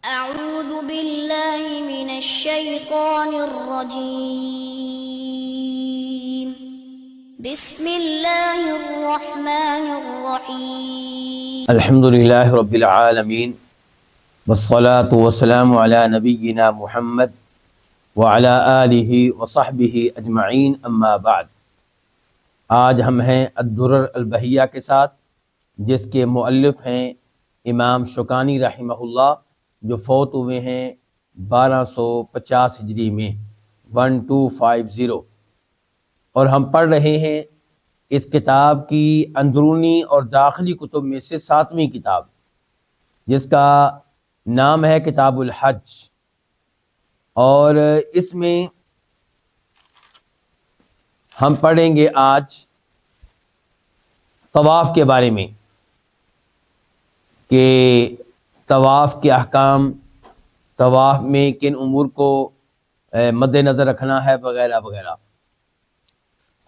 أعوذ بالله من الشيطان الرجيم بسم الله الرحمن الرحيم الحمد للہ رب العالمین والصلاة والسلام علی نبینا محمد وعلی آلہ وصحبہ اجمعین اما بعد۔ آج ہم ہیں الدرر البہیہ کے ساتھ، جس کے مؤلف ہیں امام شوکانی رحمہ اللہ، جو فوت ہوئے ہیں 1250 ہجری میں 1250، اور ہم پڑھ رہے ہیں اس کتاب کی اندرونی اور داخلی کتب میں سے 7ویں کتاب، جس کا نام ہے کتاب الحج۔ اور اس میں ہم پڑھیں گے آج طواف کے بارے میں، کہ طواف کے احکام، طواف میں کن امور کو مد نظر رکھنا ہے، وغیرہ وغیرہ۔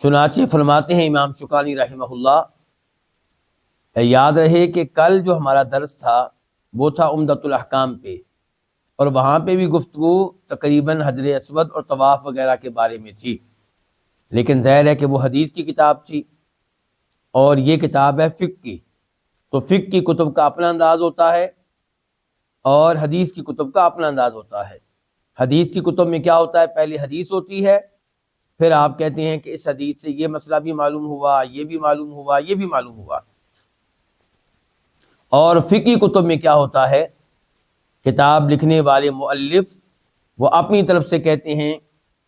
چنانچہ فرماتے ہیں امام شوکانی رحمہ اللہ، یاد رہے کہ کل جو ہمارا درس تھا وہ تھا عمدۃ الاحکام پہ، اور وہاں پہ بھی گفتگو تقریباً حجر اسود اور طواف وغیرہ کے بارے میں تھی، لیکن ظاہر ہے کہ وہ حدیث کی کتاب تھی اور یہ کتاب ہے فقہ کی، تو فقہ کی کتب کا اپنا انداز ہوتا ہے اور حدیث کی کتب کا اپنا انداز ہوتا ہے۔ حدیث کی کتب میں کیا ہوتا ہے، پہلے حدیث ہوتی ہے، پھر آپ کہتے ہیں کہ اس حدیث سے یہ مسئلہ بھی معلوم ہوا، یہ بھی معلوم ہوا، یہ بھی معلوم ہوا۔ اور فقہی کتب میں کیا ہوتا ہے، کتاب لکھنے والے مؤلف وہ اپنی طرف سے کہتے ہیں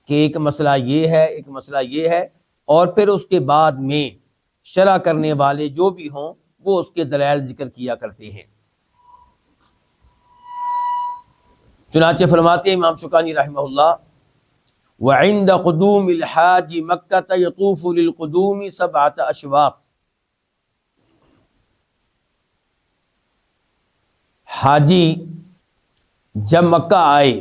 کہ ایک مسئلہ یہ ہے، ایک مسئلہ یہ ہے، اور پھر اس کے بعد میں شرح کرنے والے جو بھی ہوں وہ اس کے دلائل ذکر کیا کرتے ہیں۔ چنانچہ فرماتے ہیں امام شوکانی رحمہ اللہ، وعند قدوم الحاج مکہ یطوف للقدوم 7 اشواق۔ حاجی جب مکہ آئے،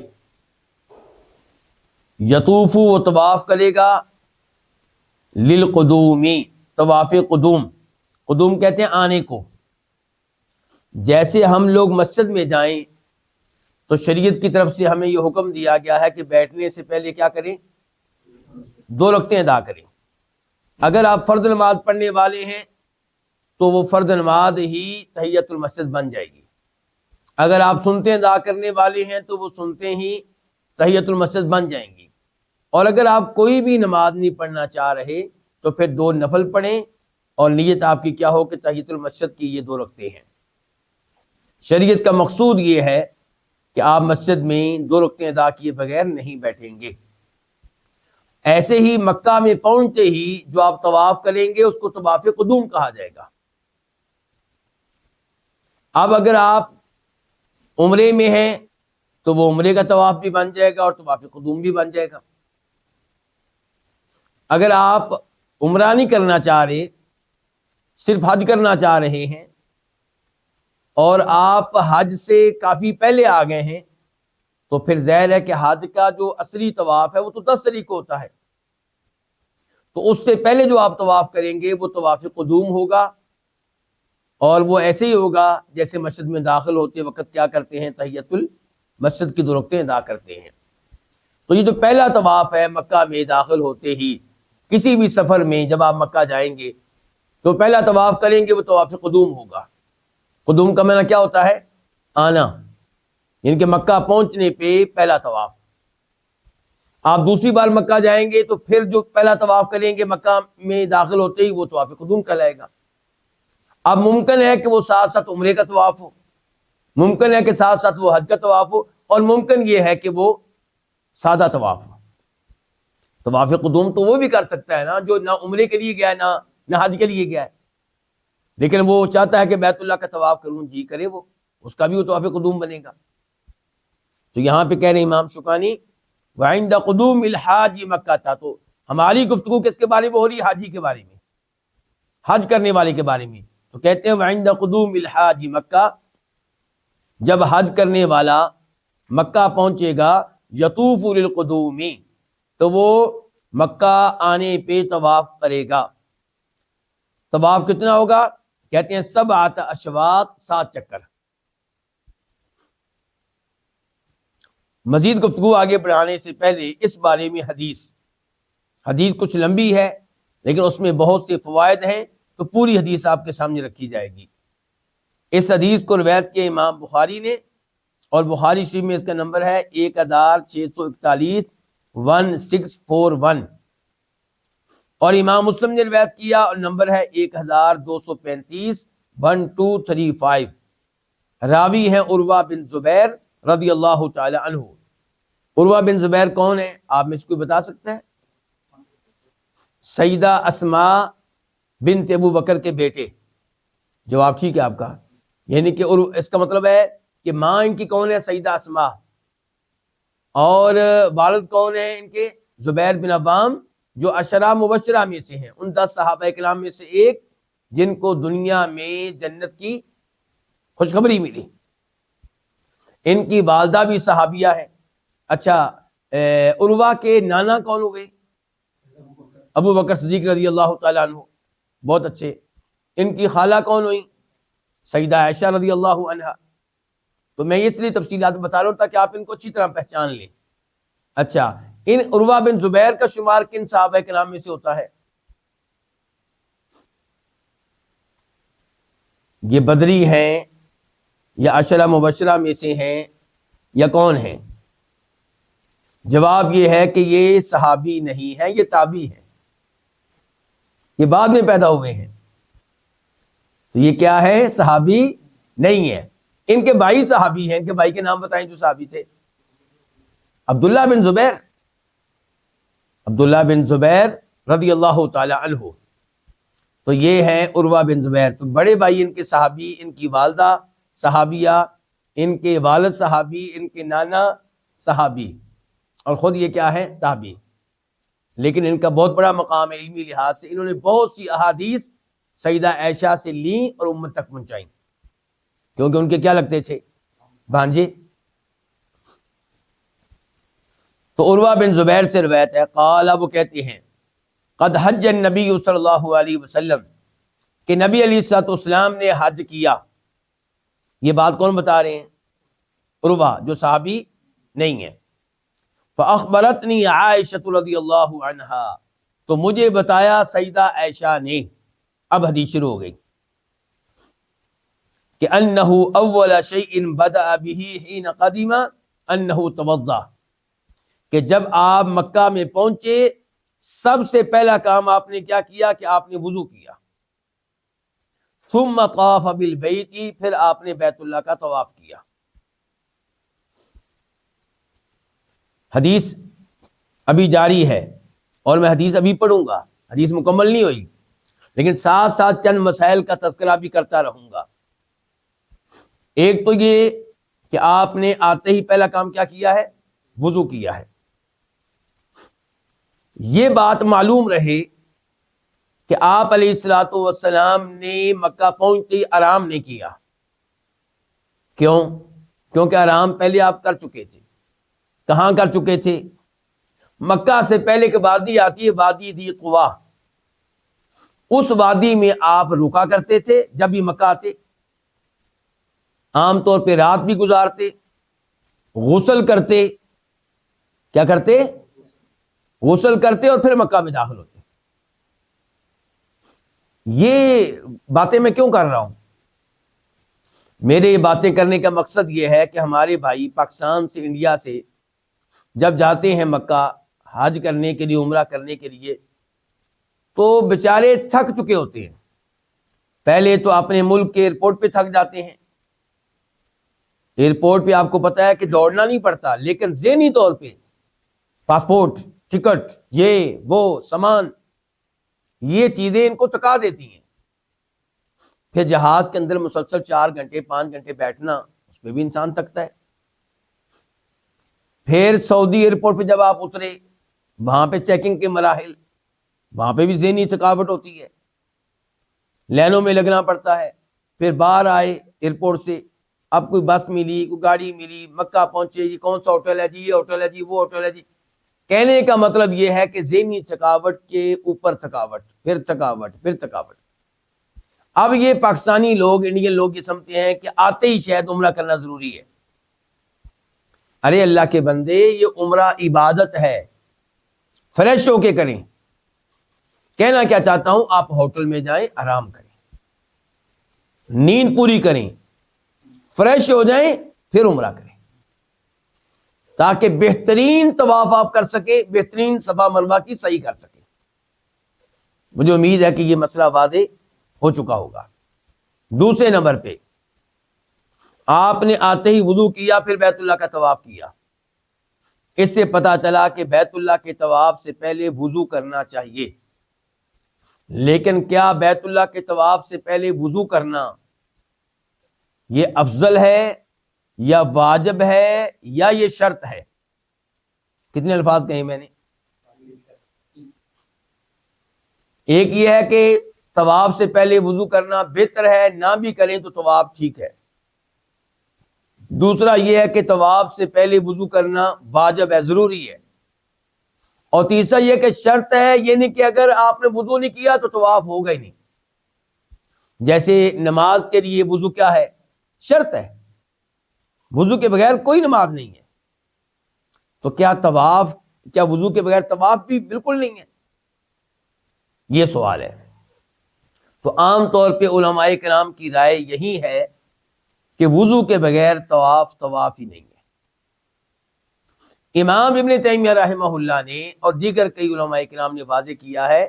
یطوف وہ طواف کرے گا، للقدومی طواف قدوم، قدوم کہتے ہیں آنے کو۔ جیسے ہم لوگ مسجد میں جائیں تو شریعت کی طرف سے ہمیں یہ حکم دیا گیا ہے کہ بیٹھنے سے پہلے کیا کریں، 2 رکعتیں ادا کریں۔ اگر آپ فرض نماز پڑھنے والے ہیں تو وہ فرض نماز ہی تحیۃ المسجد بن جائے گی۔ اگر آپ سنتیں ادا کرنے والے ہیں تو وہ سنتیں ہی تحیۃ المسجد بن جائیں گی۔ اور اگر آپ کوئی بھی نماز نہیں پڑھنا چاہ رہے تو پھر 2 نفل پڑھیں، اور نیت آپ کی کیا ہو کہ تحیۃ المسجد کی یہ 2 رکعتیں ہیں۔ شریعت کا مقصود یہ ہے کہ آپ مسجد میں 2 رکعتیں ادا کیے بغیر نہیں بیٹھیں گے۔ ایسے ہی مکہ میں پہنچتے ہی جو آپ طواف کریں گے اس کو طواف قدوم کہا جائے گا۔ اب اگر آپ عمرے میں ہیں تو وہ عمرے کا طواف بھی بن جائے گا اور طواف قدوم بھی بن جائے گا۔ اگر آپ عمرہ نہیں کرنا چاہ رہے، صرف حج کرنا چاہ رہے ہیں، اور آپ حج سے کافی پہلے آ گئے ہیں، تو پھر ظاہر ہے کہ حج کا جو اصلی طواف ہے وہ تو 10 تاریخ کو ہوتا ہے، تو اس سے پہلے جو آپ طواف کریں گے وہ طواف قدوم ہوگا، اور وہ ایسے ہی ہوگا جیسے مسجد میں داخل ہوتے وقت کیا کرتے ہیں، تحیۃ المسجد کی 2 رکعتیں ادا کرتے ہیں۔ تو یہ جو پہلا طواف ہے مکہ میں داخل ہوتے ہی، کسی بھی سفر میں جب آپ مکہ جائیں گے تو پہلا طواف کریں گے وہ طواف قدوم ہوگا۔ قدوم کا معنی کیا ہوتا ہے، آنا، یعنی کہ مکہ پہنچنے پہ پہلا طواف۔ آپ دوسری بار مکہ جائیں گے تو پھر جو پہلا طواف کریں گے مکہ میں داخل ہوتے ہی وہ طواف قدوم کہلائے گا۔ اب ممکن ہے کہ وہ ساتھ ساتھ عمرے کا طواف ہو، ممکن ہے کہ ساتھ ساتھ وہ حج کا طواف ہو، اور ممکن یہ ہے کہ وہ سادہ طواف ہو۔ طواف قدوم تو وہ بھی کر سکتا ہے نا جو نہ عمرے کے لیے گیا ہے نہ حج کے لیے گیا ہے، لیکن وہ چاہتا ہے کہ بیت اللہ کا طواف کروں، جی کرے، وہ اس کا بھی وہ طواف قدوم بنے گا۔ تو یہاں پہ کہہ رہے ہیں امام شوکانی، وعند قدوم الحاج مکہ تھا، تو ہماری گفتگو کس کے بارے میں ہو رہی ہے، حاجی کے بارے میں، حج کرنے والے کے بارے میں۔ تو کہتے ہیں وعند قدوم الحاج مکہ، جب حج کرنے والا مکہ پہنچے گا، یطوف للقدوم، تو وہ مکہ آنے پہ طواف کرے گا۔ طواف کتنا ہوگا، کہتے ہیں 7 اشواط، 7 چکر۔ مزید گفتگو آگے بڑھانے سے پہلے اس بارے میں حدیث کچھ لمبی ہے لیکن اس میں بہت سے فوائد ہیں، تو پوری حدیث آپ کے سامنے رکھی جائے گی۔ اس حدیث کو روایت کیا امام بخاری نے، اور بخاری شریف میں اس کا نمبر ہے 1641 1641، اور امام مسلم نے روایت کیا اور نمبر ہے 1235 1235۔ راوی ہیں عروہ بن زبیر رضی اللہ تعالی عنہ۔ عروہ بن زبیر کون ہے؟ آپ میں سے کوئی بتا سکتا ہے؟ سیدہ اسماء بنت ابو بکر کے بیٹے۔ جواب ٹھیک ہے آپ کا، یعنی کہ اس کا مطلب ہے کہ ماں ان کی کون ہے؟ سیدہ اسماء، اور والد کون ہے ان کے؟ زبیر بن عوام، جو عشرہ مبشرہ میں سے ہیں، ان 10 صحابہ کرام میں سے ایک جن کو دنیا میں جنت کی خوشخبری ملی۔ ان کی والدہ بھی صحابیہ ہے۔ اچھا، عروہ کے نانا کون ہوئے؟ ابو بکر صدیق رضی اللہ تعالیٰ عنہ، بہت اچھے۔ ان کی خالہ کون ہوئی؟ سیدہ عائشہ رضی اللہ عنہا۔ تو میں اس لیے تفصیلات بتا رہا ہوں تاکہ آپ ان کو اچھی طرح پہچان لیں۔ اچھا، ان عروہ بن زبیر کا شمار کن صحابہ کرام میں سے ہوتا ہے؟ یہ بدری ہیں یا عشرہ مبشرہ میں سے ہیں یا کون ہیں؟ جواب یہ ہے کہ یہ صحابی نہیں ہے، یہ تابعی ہیں، یہ بعد میں پیدا ہوئے ہیں۔ تو یہ کیا ہے؟ صحابی نہیں ہے۔ ان کے بھائی صحابی ہیں، ان کے بھائی کے نام بتائیں جو صحابی تھے۔ عبداللہ بن زبیر، عبداللہ بن زبیر رضی اللہ تعالی عنہ۔ تو یہ ہیں عروہ بن زبیر۔ تو بڑے بھائی ان کے صحابی، ان کی والدہ صحابیہ، ان کے والد صحابی، ان کے نانا صحابی، اور خود یہ کیا ہے؟ تابعی۔ لیکن ان کا بہت بڑا مقام ہے علمی لحاظ سے، انہوں نے بہت سی احادیث سیدہ عائشہ سے لیں اور امت تک پہنچائیں، کیونکہ ان کے کیا لگتے تھے؟ بھانجے۔ تو عروہ بن زبیر سے روایت ہے، قال، وہ کہتے ہیں، قد حج النبی صلی اللہ علیہ وسلم، کہ نبی علیہ الصلوۃ والسلام نے حج کیا۔ یہ بات کون بتا رہے ہیں؟ عروہ، جو صحابی نہیں ہے۔ فاخبرتنی عائشہ رضی اللہ عنہا، تو مجھے بتایا سیدہ عائشہ نے۔ اب حدیث شروع ہو گئی کہ انہ اول شیء بدأ به حین قدم انہ توضا، کہ جب آپ مکہ میں پہنچے سب سے پہلا کام آپ نے کیا کیا کہ آپ نے وضو کیا۔ ثم طاف بالبیت، پھر آپ نے بیت اللہ کا طواف کیا۔ حدیث ابھی جاری ہے اور میں حدیث ابھی پڑھوں گا، حدیث مکمل نہیں ہوئی، لیکن ساتھ ساتھ چند مسائل کا تذکرہ بھی کرتا رہوں گا۔ ایک تو یہ کہ آپ نے آتے ہی پہلا کام کیا کیا ہے؟ وضو کیا ہے۔ یہ بات معلوم رہے کہ آپ علیہ الصلوۃ والسلام نے مکہ پہنچتے ہی آرام نہیں کیا۔ کیوں؟ کیونکہ آرام پہلے آپ کر چکے تھے۔ کہاں کر چکے تھے؟ مکہ سے پہلے ایک وادی آتی ہے، وادی ذی طویٰ، اس وادی میں آپ رکا کرتے تھے جب بھی مکہ آتے، عام طور پہ رات بھی گزارتے، غسل کرتے، کیا کرتے؟ غسل کرتے اور پھر مکہ میں داخل ہوتے۔ یہ باتیں میں کیوں کر رہا ہوں؟ میرے یہ باتیں کرنے کا مقصد یہ ہے کہ ہمارے بھائی پاکستان سے، انڈیا سے جب جاتے ہیں مکہ حج کرنے کے لیے، عمرہ کرنے کے لیے، تو بیچارے تھک چکے ہوتے ہیں۔ پہلے تو اپنے ملک کے ایئرپورٹ پہ تھک جاتے ہیں۔ ایئرپورٹ پہ آپ کو پتا ہے کہ دوڑنا نہیں پڑتا، لیکن ذہنی طور پہ پاسپورٹ، ٹکٹ، یہ وہ سامان، یہ چیزیں ان کو تھکا دیتی ہیں۔ پھر جہاز کے اندر مسلسل 4 گھنٹے 5 گھنٹے بیٹھنا، اس میں بھی انسان تھکتا ہے۔ پھر سعودی ایئرپورٹ پہ جب آپ اترے، وہاں پہ چیکنگ کے مراحل، وہاں پہ بھی ذہنی تھکاوٹ ہوتی ہے، لائنوں میں لگنا پڑتا ہے۔ پھر باہر آئے ایئرپورٹ سے، اب کوئی بس ملی، کوئی گاڑی ملی، مکہ پہنچے، یہ کون سا ہوٹل ہے جی، یہ ہوٹل ہے جی، وہ ہوٹل ہے جی۔ کہنے کا مطلب یہ ہے کہ ذہنی تھکاوٹ کے اوپر تھکاوٹ، پھر تھکاوٹ، پھر تھکاوٹ۔ اب یہ پاکستانی لوگ، انڈین لوگ یہ سمجھتے ہیں کہ آتے ہی شاید عمرہ کرنا ضروری ہے، ارے اللہ کے بندے، یہ عمرہ عبادت ہے، فریش ہو کے کریں۔ کہنا کیا چاہتا ہوں، آپ ہوٹل میں جائیں، آرام کریں، نیند پوری کریں، فریش ہو جائیں، پھر عمرہ کریں، تاکہ بہترین طواف آپ کر سکیں، بہترین صفا مروہ کی صحیح کر سکیں۔ مجھے امید ہے کہ یہ مسئلہ واضح ہو چکا ہوگا۔ دوسرے نمبر پہ، آپ نے آتے ہی وضو کیا، پھر بیت اللہ کا طواف کیا۔ اس سے پتا چلا کہ بیت اللہ کے طواف سے پہلے وضو کرنا چاہیے، لیکن کیا بیت اللہ کے طواف سے پہلے وضو کرنا یہ افضل ہے یا واجب ہے یا یہ شرط ہے؟ کتنے الفاظ کہیں میں نے؟ ایک یہ ہے کہ طواف سے پہلے وضو کرنا بہتر ہے، نہ بھی کریں تو طواف ٹھیک ہے۔ دوسرا یہ ہے کہ طواف سے پہلے وضو کرنا واجب ہے، ضروری ہے۔ اور تیسرا یہ کہ شرط ہے، یہ نہیں کہ اگر آپ نے وضو نہیں کیا تو طواف ہوگا ہی نہیں۔ جیسے نماز کے لیے وضو کیا ہے؟ شرط ہے، وضو کے بغیر کوئی نماز نہیں ہے۔ تو کیا وضو کے بغیر طواف بھی بالکل نہیں ہے؟ یہ سوال ہے۔ تو عام طور پہ علماء کرام کی رائے یہی ہے کہ وضو کے بغیر طواف ہی نہیں ہے۔ امام ابن تیمیہ رحمہ اللہ نے اور دیگر کئی علماء کرام نے واضح کیا ہے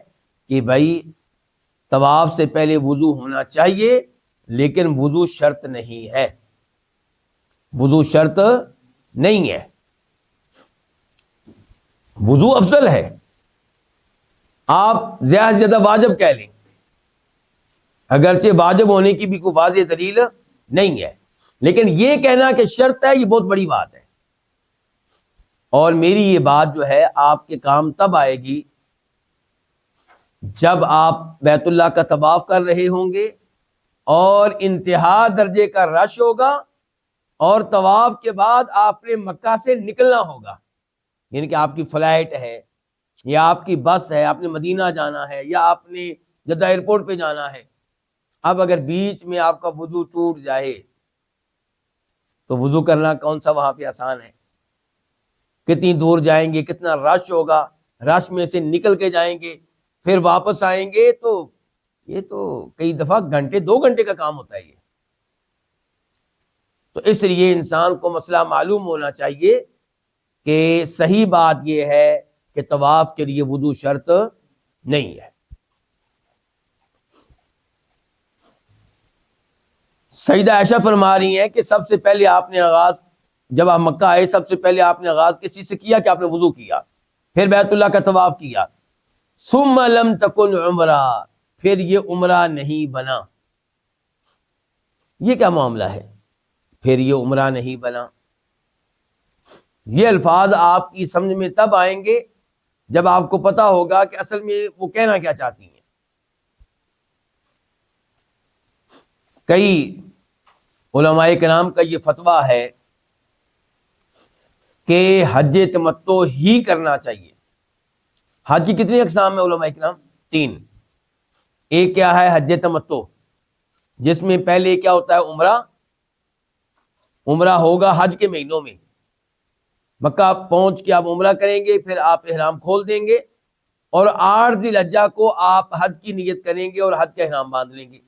کہ بھائی طواف سے پہلے وضو ہونا چاہیے، لیکن وضو شرط نہیں ہے، وضو شرط نہیں ہے، وضو افضل ہے۔ آپ زیادہ سے زیادہ واجب کہہ لیں، اگرچہ واجب ہونے کی بھی کوئی واضح دلیل نہیں ہے، لیکن یہ کہنا کہ شرط ہے، یہ بہت بڑی بات ہے۔ اور میری یہ بات جو ہے آپ کے کام تب آئے گی جب آپ بیت اللہ کا طواف کر رہے ہوں گے اور انتہا درجے کا رش ہوگا، اور طواف کے بعد آپ نے مکہ سے نکلنا ہوگا، یعنی کہ آپ کی فلائٹ ہے یا آپ کی بس ہے، آپ نے مدینہ جانا ہے یا آپ نے جدہ ایئرپورٹ پہ جانا ہے۔ اب اگر بیچ میں آپ کا وضو ٹوٹ جائے تو وضو کرنا کون سا وہاں پہ آسان ہے؟ کتنی دور جائیں گے، کتنا رش ہوگا، رش میں سے نکل کے جائیں گے، پھر واپس آئیں گے، تو یہ تو کئی دفعہ گھنٹے 2 گھنٹے کا کام ہوتا ہے یہ۔ تو اس لیے انسان کو مسئلہ معلوم ہونا چاہیے کہ صحیح بات یہ ہے کہ طواف کے لیے وضو شرط نہیں ہے۔ سیدہ عائشہ فرما رہی ہیں کہ سب سے پہلے آپ نے آغاز، جب آپ مکہ آئے، سب سے پہلے آپ نے آغاز کس چیز سے کیا کہ آپ نے وضو کیا، پھر بیت اللہ کا طواف کیا، ثم لم تکن عمرہ، پھر یہ عمرہ نہیں بنا۔ یہ کیا معاملہ ہے؟ پھر یہ عمرہ نہیں بنا، یہ الفاظ آپ کی سمجھ میں تب آئیں گے جب آپ کو پتا ہوگا کہ اصل میں وہ کہنا کیا چاہتی ہیں۔ کئی علماء کرام کا یہ فتویٰ ہے کہ حج تمتع ہی کرنا چاہیے۔ حج کی کتنی اقسام ہیں علماء کرام؟ 3۔ ایک کیا ہے؟ حج تمتع، جس میں پہلے کیا ہوتا ہے؟ عمرہ ہوگا حج کے مہینوں میں، مکہ پہنچ کے آپ عمرہ کریں گے، پھر آپ احرام کھول دیں گے اور 8 ذی الحجہ کو آپ حج کی نیت کریں گے اور حج کا احرام باندھ لیں گے۔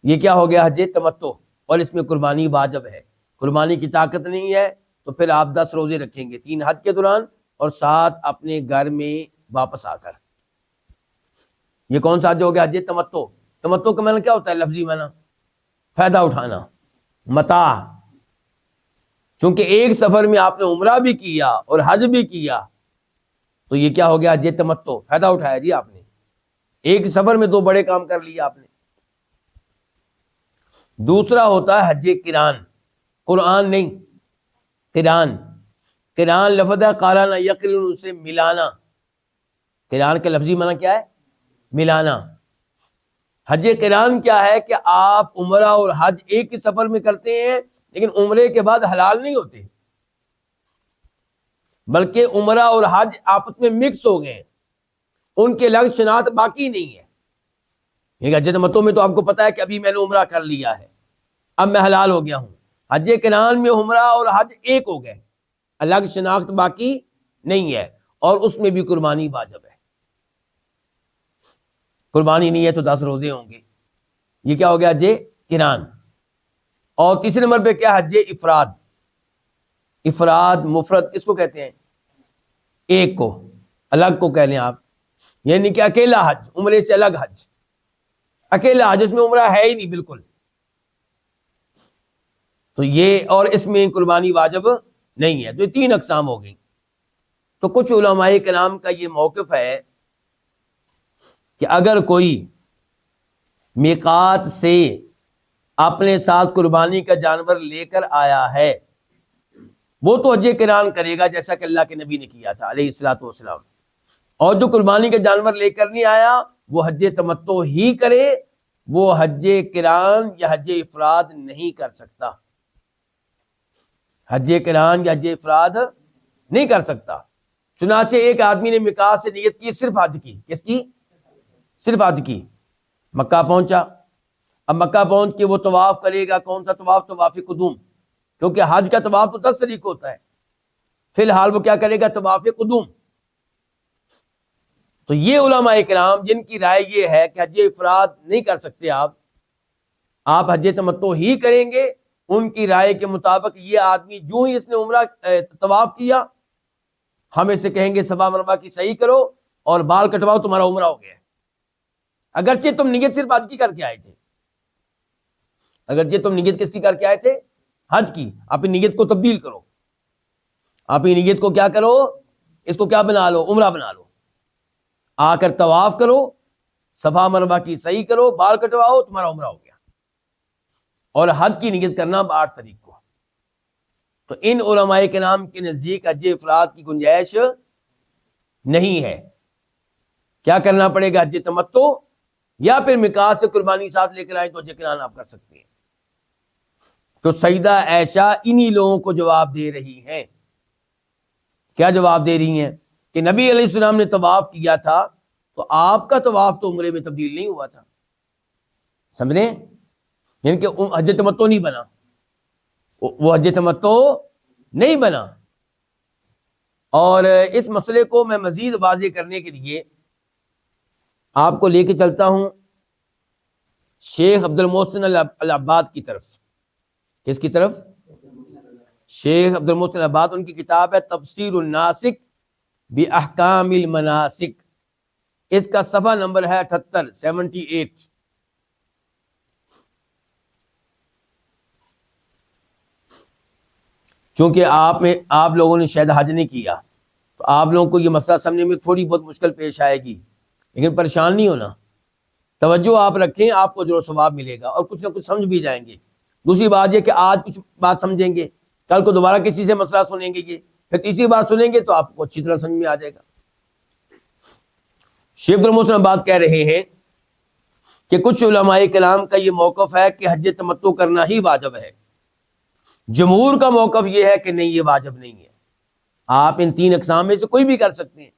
یہ کیا ہو گیا؟ حج تمتع۔ اور اس میں قربانی واجب ہے۔ قربانی کی طاقت نہیں ہے تو پھر آپ 10 روزے رکھیں گے، 3 حج کے دوران اور 7 اپنے گھر میں واپس آ کر۔ یہ کون سا حج ہو گیا؟ حج تمتع۔ تمتع کا معنی کیا ہوتا ہے؟ لفظی معنی فائدہ اٹھانا، متاع۔ چونکہ ایک سفر میں آپ نے عمرہ بھی کیا اور حج بھی کیا، تو یہ کیا ہو گیا؟ حج تمتع، فائدہ اٹھایا جی آپ نے، ایک سفر میں 2 بڑے کام کر لیے آپ نے۔ دوسرا ہوتا ہے حج قران، قرآن نہیں، قران۔ قران لفظ ہے قارن یقرن، سے ملانا۔ قران کا لفظی معنی کیا ہے؟ ملانا۔ حج قران کیا ہے کہ آپ عمرہ اور حج ایک ہی سفر میں کرتے ہیں، لیکن عمرے کے بعد حلال نہیں ہوتے، بلکہ عمرہ اور حج آپس میں مکس ہو گئے ہیں، ان کے الگ شناخت باقی نہیں ہے۔ حج تمتع میں تو آپ کو پتا ہے کہ ابھی میں نے عمرہ کر لیا ہے، اب میں حلال ہو گیا ہوں۔ حج قران میں عمرہ اور حج ایک ہو گئے، الگ شناخت باقی نہیں ہے، اور اس میں بھی قربانی واجب ہے۔ قربانی نہیں ہے تو 10 روزے ہوں گے، یہ کیا ہو گیا حج قران۔ اور تیسرے نمبر پہ کیا حج افراد۔ افراد مفرد کس کو کہتے ہیں؟ ایک کو، الگ کو کہہ لیں آپ، یعنی کہ اکیلا حج، عمرے سے الگ حج، اکیلا حج، اس میں عمرہ ہے ہی نہیں بالکل، تو یہ، اور اس میں قربانی واجب نہیں ہے۔ تو یہ 3 اقسام ہو گئی۔ تو کچھ علماء کرام کا یہ موقف ہے کہ اگر کوئی میقات سے اپنے ساتھ قربانی کا جانور لے کر آیا ہے، وہ تو حج قران کرے گا جیسا کہ اللہ کے نبی نے کیا تھا علیہ الصلوۃ والسلام، اور جو قربانی کا جانور لے کر نہیں آیا وہ حج تمتع ہی کرے، وہ حج قران یا حج افراد نہیں کر سکتا، حج قران یا حج افراد نہیں کر سکتا۔ چنانچہ ایک آدمی نے میقات سے نیت کی صرف حج کی، کس کی؟ صرف حج کی، مکہ پہنچا، اب مکہ پہنچ کے وہ طواف کرے گا، کون سا طواف؟ طواف قدوم، کیونکہ حج کا طواف تو 10 طریق ہوتا ہے، فی الحال وہ کیا کرے گا؟ طواف قدوم۔ تو یہ علماء کرام جن کی رائے یہ ہے کہ حج افراد نہیں کر سکتے آپ حج تمتع ہی کریں گے، ان کی رائے کے مطابق یہ آدمی جو ہی اس نے عمرہ طواف کیا، ہم اسے کہیں گے صفا مروہ کی صحیح کرو اور بال کٹواؤ، تمہارا عمرہ ہو گیا، اگرچہ تم نیت صرف حج کی کر کے آئے تھے، اگرچہ تم نیت کس کی کر کے آئے تھے؟ حج کی۔ اپنی نیت کو تبدیل کرو، اپنی نیت کو کیا کرو؟ اس کو کیا بنا لو؟ عمرہ بنا لو، آ کر طواف کرو، صفا مروہ کی صحیح کرو، بال کٹواؤ، تمہارا عمرہ ہو گیا۔ اور حج کی نیت کرنا 8 تاریخ کو۔ تو ان علماء کرام کے نزدیک حج افراد کی گنجائش نہیں ہے، کیا کرنا پڑے گا؟ حج تمتع، یا پھر میقات سے قربانی ساتھ لے کر آئیں تو حج قران آپ کر سکتے ہیں۔ تو سیدہ عائشہ انہی لوگوں کو جواب دے رہی ہیں۔ کیا جواب دے رہی ہیں؟ کہ نبی علیہ السلام نے طواف کیا تھا تو آپ کا طواف تو عمرے میں تبدیل نہیں ہوا تھا، سمجھیں؟ یعنی کہ حج تمتع نہیں بنا، وہ حج تمتع نہیں بنا۔ اور اس مسئلے کو میں مزید واضح کرنے کے لیے آپ کو لے کے چلتا ہوں شیخ عبد المحسن العباد کی طرف۔ کس کی طرف؟ شیخ عبد المحسن العباد، ان کی کتاب ہے تفسیر الناسک باحکام المناسک، اس کا صفحہ نمبر ہے 78۔ چونکہ آپ لوگوں نے شاید حج نہیں کیا تو آپ لوگوں کو یہ مسئلہ سمجھنے میں تھوڑی بہت مشکل پیش آئے گی، لیکن پریشان نہیں ہونا، توجہ آپ رکھیں، آپ کو جو ثواب ملے گا اور کچھ نہ کچھ سمجھ بھی جائیں گے۔ دوسری بات یہ کہ آج کچھ بات سمجھیں گے، کل کو دوبارہ کسی سے مسئلہ سنیں گے، پھر تیسری بار سنیں گے تو آپ کو اچھی طرح سمجھ میں آ جائے گا۔ شیخ عبد المحسن بات کہہ رہے ہیں کہ کچھ علماء کرام کا یہ موقف ہے کہ حج تمتع کرنا ہی واجب ہے، جمہور کا موقف یہ ہے کہ نہیں، یہ واجب نہیں ہے، آپ ان 3 اقسام میں سے کوئی بھی کر سکتے ہیں۔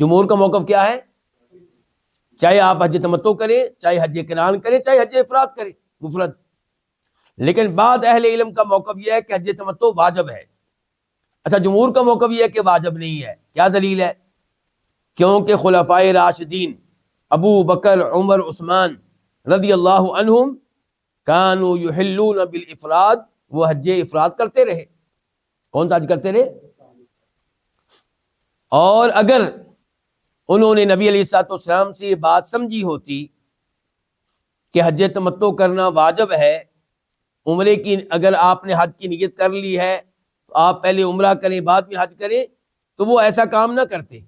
جمہور کا موقف کیا ہے؟ چاہے آپ حج تمتع کریں، چاہے حج قران کریں، چاہے حج افراد کریں مفرد، لیکن بعض اہل علم کا موقف یہ ہے کہ حج تمتع واجب ہے۔ اچھا، جمہور کا موقف یہ ہے کہ واجب نہیں ہے، کیا دلیل ہے؟ کیونکہ خلفائے راشدین ابو بکر، عمر، عثمان رضی اللہ عنہم کانوا یحلون بالافراد، وہ حج افراد کرتے رہے۔ کون سا حج کرتے رہے؟ اور اگر انہوں نے نبی علیہ الصلوۃ والسلام سے یہ بات سمجھی ہوتی کہ حج تمتع کرنا واجب ہے، عمرے کی اگر آپ نے حج کی نیت کر لی ہے تو آپ پہلے عمرہ کریں بعد میں حج کریں، تو وہ ایسا کام نہ کرتے۔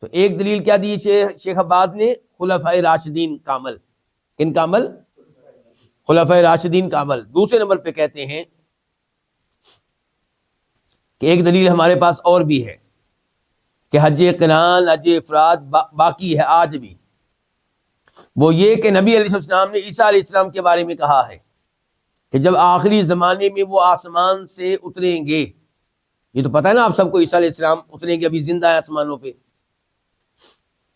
تو ایک دلیل کیا دی شیخ عباد نے؟ خلفائے راشدین کا عمل۔ کن کا عمل؟ خلفائے راشدین کا عمل۔ دوسرے نمبر پہ کہتے ہیں کہ ایک دلیل ہمارے پاس اور بھی ہے کہ حج قران، حج افراد باقی ہے آج بھی، وہ یہ کہ نبی علیہ السلام نے عیسیٰ علیہ السلام کے بارے میں کہا ہے کہ جب آخری زمانے میں وہ آسمان سے اتریں گے، یہ تو پتہ ہے نا آپ سب کو، عیسیٰ علیہ السلام اتریں گے، ابھی زندہ ہے آسمانوں پہ۔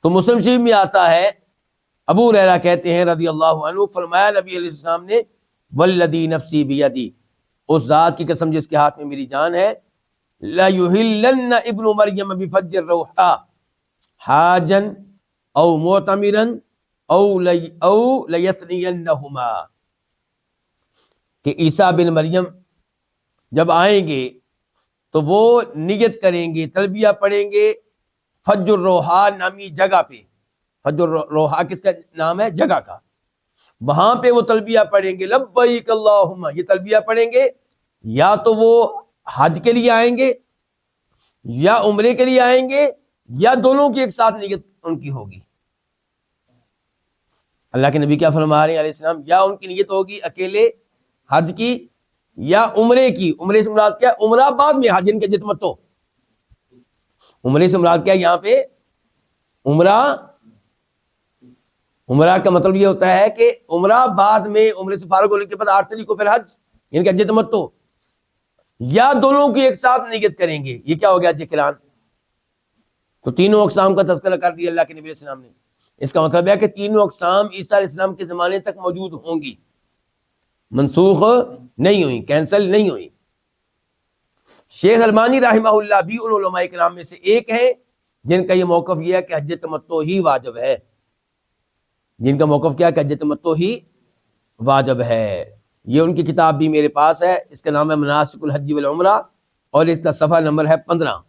تو مسلم شریف میں آتا ہے، ابو ہریرہ کہتے ہیں رضی اللہ عنہ، فرمایا نبی علیہ السلام نے والذی نفسی بیدی، اس ذات کی قسم جس کے ہاتھ میں میری جان ہے، لَيُحِلَّنَّ ابن مریم بفج الروحا حاجا او معتمرا او لیثنینہما، کہ عیسیٰ بن مریم جب آئیں گے تو وہ نیت کریں گے، تلبیہ پڑھیں گے فج الروحا نامی جگہ پہ۔ فج الروحا کس کا نام ہے؟ جگہ کا۔ وہاں پہ وہ تلبیہ پڑھیں گے لبیک اللہم، یہ تلبیہ پڑھیں گے، یا تو وہ حج کے لیے آئیں گے یا عمرے کے لیے آئیں گے، یا دونوں کی ایک ساتھ نیت ان کی ہوگی۔ اللہ کے نبی کیا فرما رہے ہیں علیہ السلام؟ یا ان کی نیت ہوگی اکیلے حج کی یا عمرے کی۔ عمرے سے مراد کیا؟ عمرہ بعد میں حج، ان کے جتمتو۔ عمرے سے مراد کیا یہاں پہ؟ عمرہ کا مطلب یہ ہوتا ہے کہ عمرہ بعد میں، عمرے سے فارغ ہونے کے بعد 8 تاریخ کو پھر حج، ان کا حج تمتع، یا دونوں کی ایک ساتھ نیت کریں گے، یہ کیا ہو گیا؟ حج قران۔ تو تینوں اقسام کا تذکرہ کر دیا اللہ کے نبی علیہ السلام نے۔ اس کا مطلب ہے کہ تینوں اقسام عیسیٰ علیہ السلام کے زمانے تک موجود ہوں گی، منسوخ نہیں ہوئی، کینسل نہیں ہوئی۔ شیخ البانی رحمہ اللہ بھی ان علماء کرام میں سے ایک ہیں جن کا یہ موقف یہ ہے کہ حج تمتع ہی واجب ہے، جن کا موقف کیا کہ حج تمتع ہی واجب ہے۔ یہ ان کی کتاب بھی میرے پاس ہے، اس کا نام ہے مناسک الحج والعمرہ، اور اس کا صفحہ نمبر ہے 15۔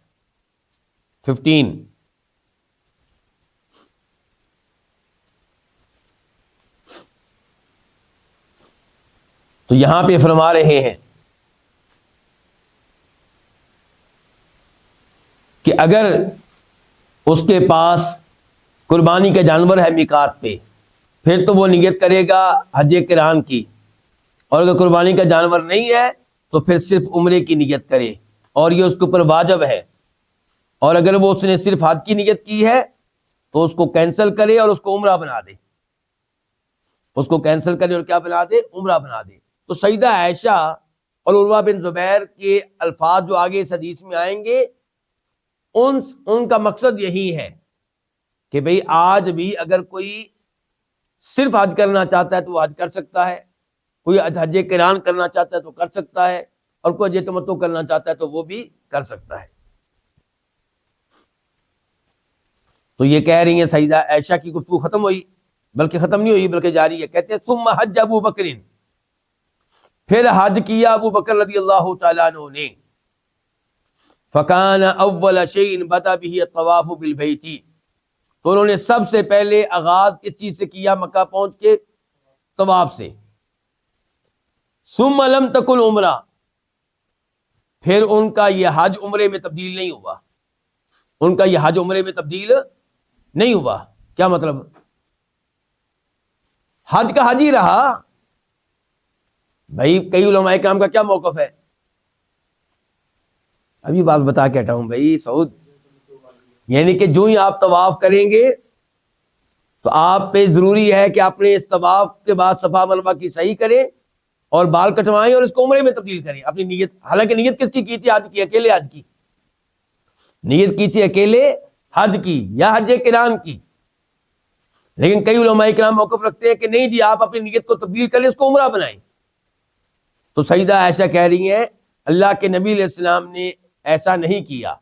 تو یہاں پہ فرما رہے ہیں کہ اگر اس کے پاس قربانی کا جانور ہے میقات پہ، پھر تو وہ نیت کرے گا حج قران کی، اور اگر قربانی کا جانور نہیں ہے تو پھر صرف عمرے کی نیت کرے، اور یہ اس کے اوپر واجب ہے۔ اور اگر وہ اس نے صرف حج کی نیت کی ہے تو اس کو کینسل کرے اور اس کو عمرہ بنا دے، اس کو کینسل کرے اور کیا بنا دے؟ عمرہ بنا دے۔ تو سیدہ عائشہ اور عروہ بن زبیر کے الفاظ جو آگے اس حدیث میں آئیں گے، ان کا مقصد یہی ہے کہ بھئی آج بھی اگر کوئی صرف حج کرنا چاہتا ہے تو وہ حج کر سکتا ہے، کوئی حج قران کرنا چاہتا ہے تو کر سکتا ہے، اور کوئی حج تمتع کرنا چاہتا ہے تو وہ بھی کر سکتا ہے۔ تو یہ کہہ رہی ہیں سیدہ عائشہ کی گفتگو ختم ہوئی، بلکہ ختم نہیں ہوئی بلکہ جاری ہے۔ کہتے ہیں ثم حج ابو بکر، پھر حج کیا ابو بکر رضی اللہ تعالیٰ عنہ نے، فکان اول شیء بدا به الطواف بالبیت، تو انہوں نے سب سے پہلے آغاز کس چیز سے کیا؟ مکہ پہنچ کے طواف سے۔ ثم لم تکن عمرہ، پھر ان کا یہ حج عمرے میں تبدیل نہیں ہوا، ان کا یہ حج عمرے میں تبدیل نہیں ہوا۔ کیا مطلب؟ حج کا حج ہی رہا۔ بھائی کئی علماء کرام کا کیا موقف ہے؟ ابھی بات بتا کے ہٹا ہوں بھائی سعود، یعنی کہ جو ہی آپ طواف کریں گے تو آپ پہ ضروری ہے کہ اپنے اس طواف کے بعد صفا مروہ کی صحیح کریں اور بال کٹوائیں اور اس کو عمرے میں تبدیل کریں اپنی نیت۔ حالانکہ نیت کس کی تھی؟ حج کی، اکیلے حج کی نیت کی تھی، اکیلے حج کی یا حج قران کی۔ لیکن کئی علماء کرام موقف رکھتے ہیں کہ نہیں جی آپ اپنی نیت کو تبدیل کریں، اس کو عمرہ بنائیں۔ تو سیدہ عائشہ کہہ رہی ہیں اللہ کے نبی علیہ السلام نے ایسا نہیں کیا،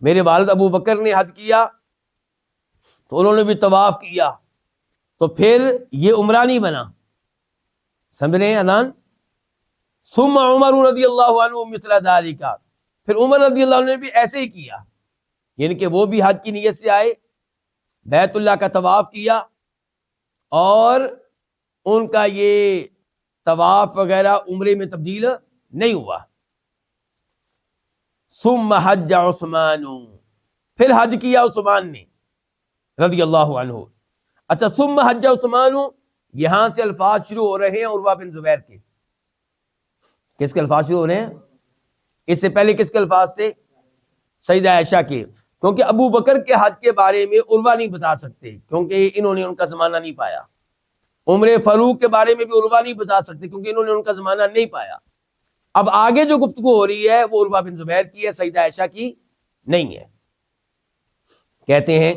میرے والد ابو بکر نے حج کیا تو انہوں نے بھی طواف کیا، تو پھر یہ عمرہ نہیں بنا۔ سمجھ رہے ہیں ادان؟ ثم عمر رضی اللہ عنہ مثل ذالک، پھر عمر رضی اللہ عنہ نے بھی ایسے ہی کیا، یعنی کہ وہ بھی حج کی نیت سے آئے، بیت اللہ کا طواف کیا، اور ان کا یہ طواف وغیرہ عمرے میں تبدیل نہیں ہوا۔ ثم حج عثمان، پھر حج کیا عثمان نے رضی اللہ عنہ۔ اچھا ثم حج عثمان، یہاں سے الفاظ شروع ہو رہے ہیں عروہ بن زبیر کے۔ کس کے الفاظ شروع ہو رہے ہیں؟ اس سے پہلے کس کے الفاظ تھے؟ سیدہ عائشہ کے، کیونکہ ابو بکر کے حج کے بارے میں عروہ نہیں بتا سکتے کیونکہ انہوں نے ان کا زمانہ نہیں پایا۔ عمر فاروق کے بارے میں بھی عروہ نہیں بتا سکتے کیونکہ انہوں نے ان کا زمانہ نہیں پایا۔ اب آگے جو گفتگو ہو رہی ہے وہ عروہ بن زبیر کی ہے، سیدہ عائشہ کی نہیں ہے۔ کہتے ہیں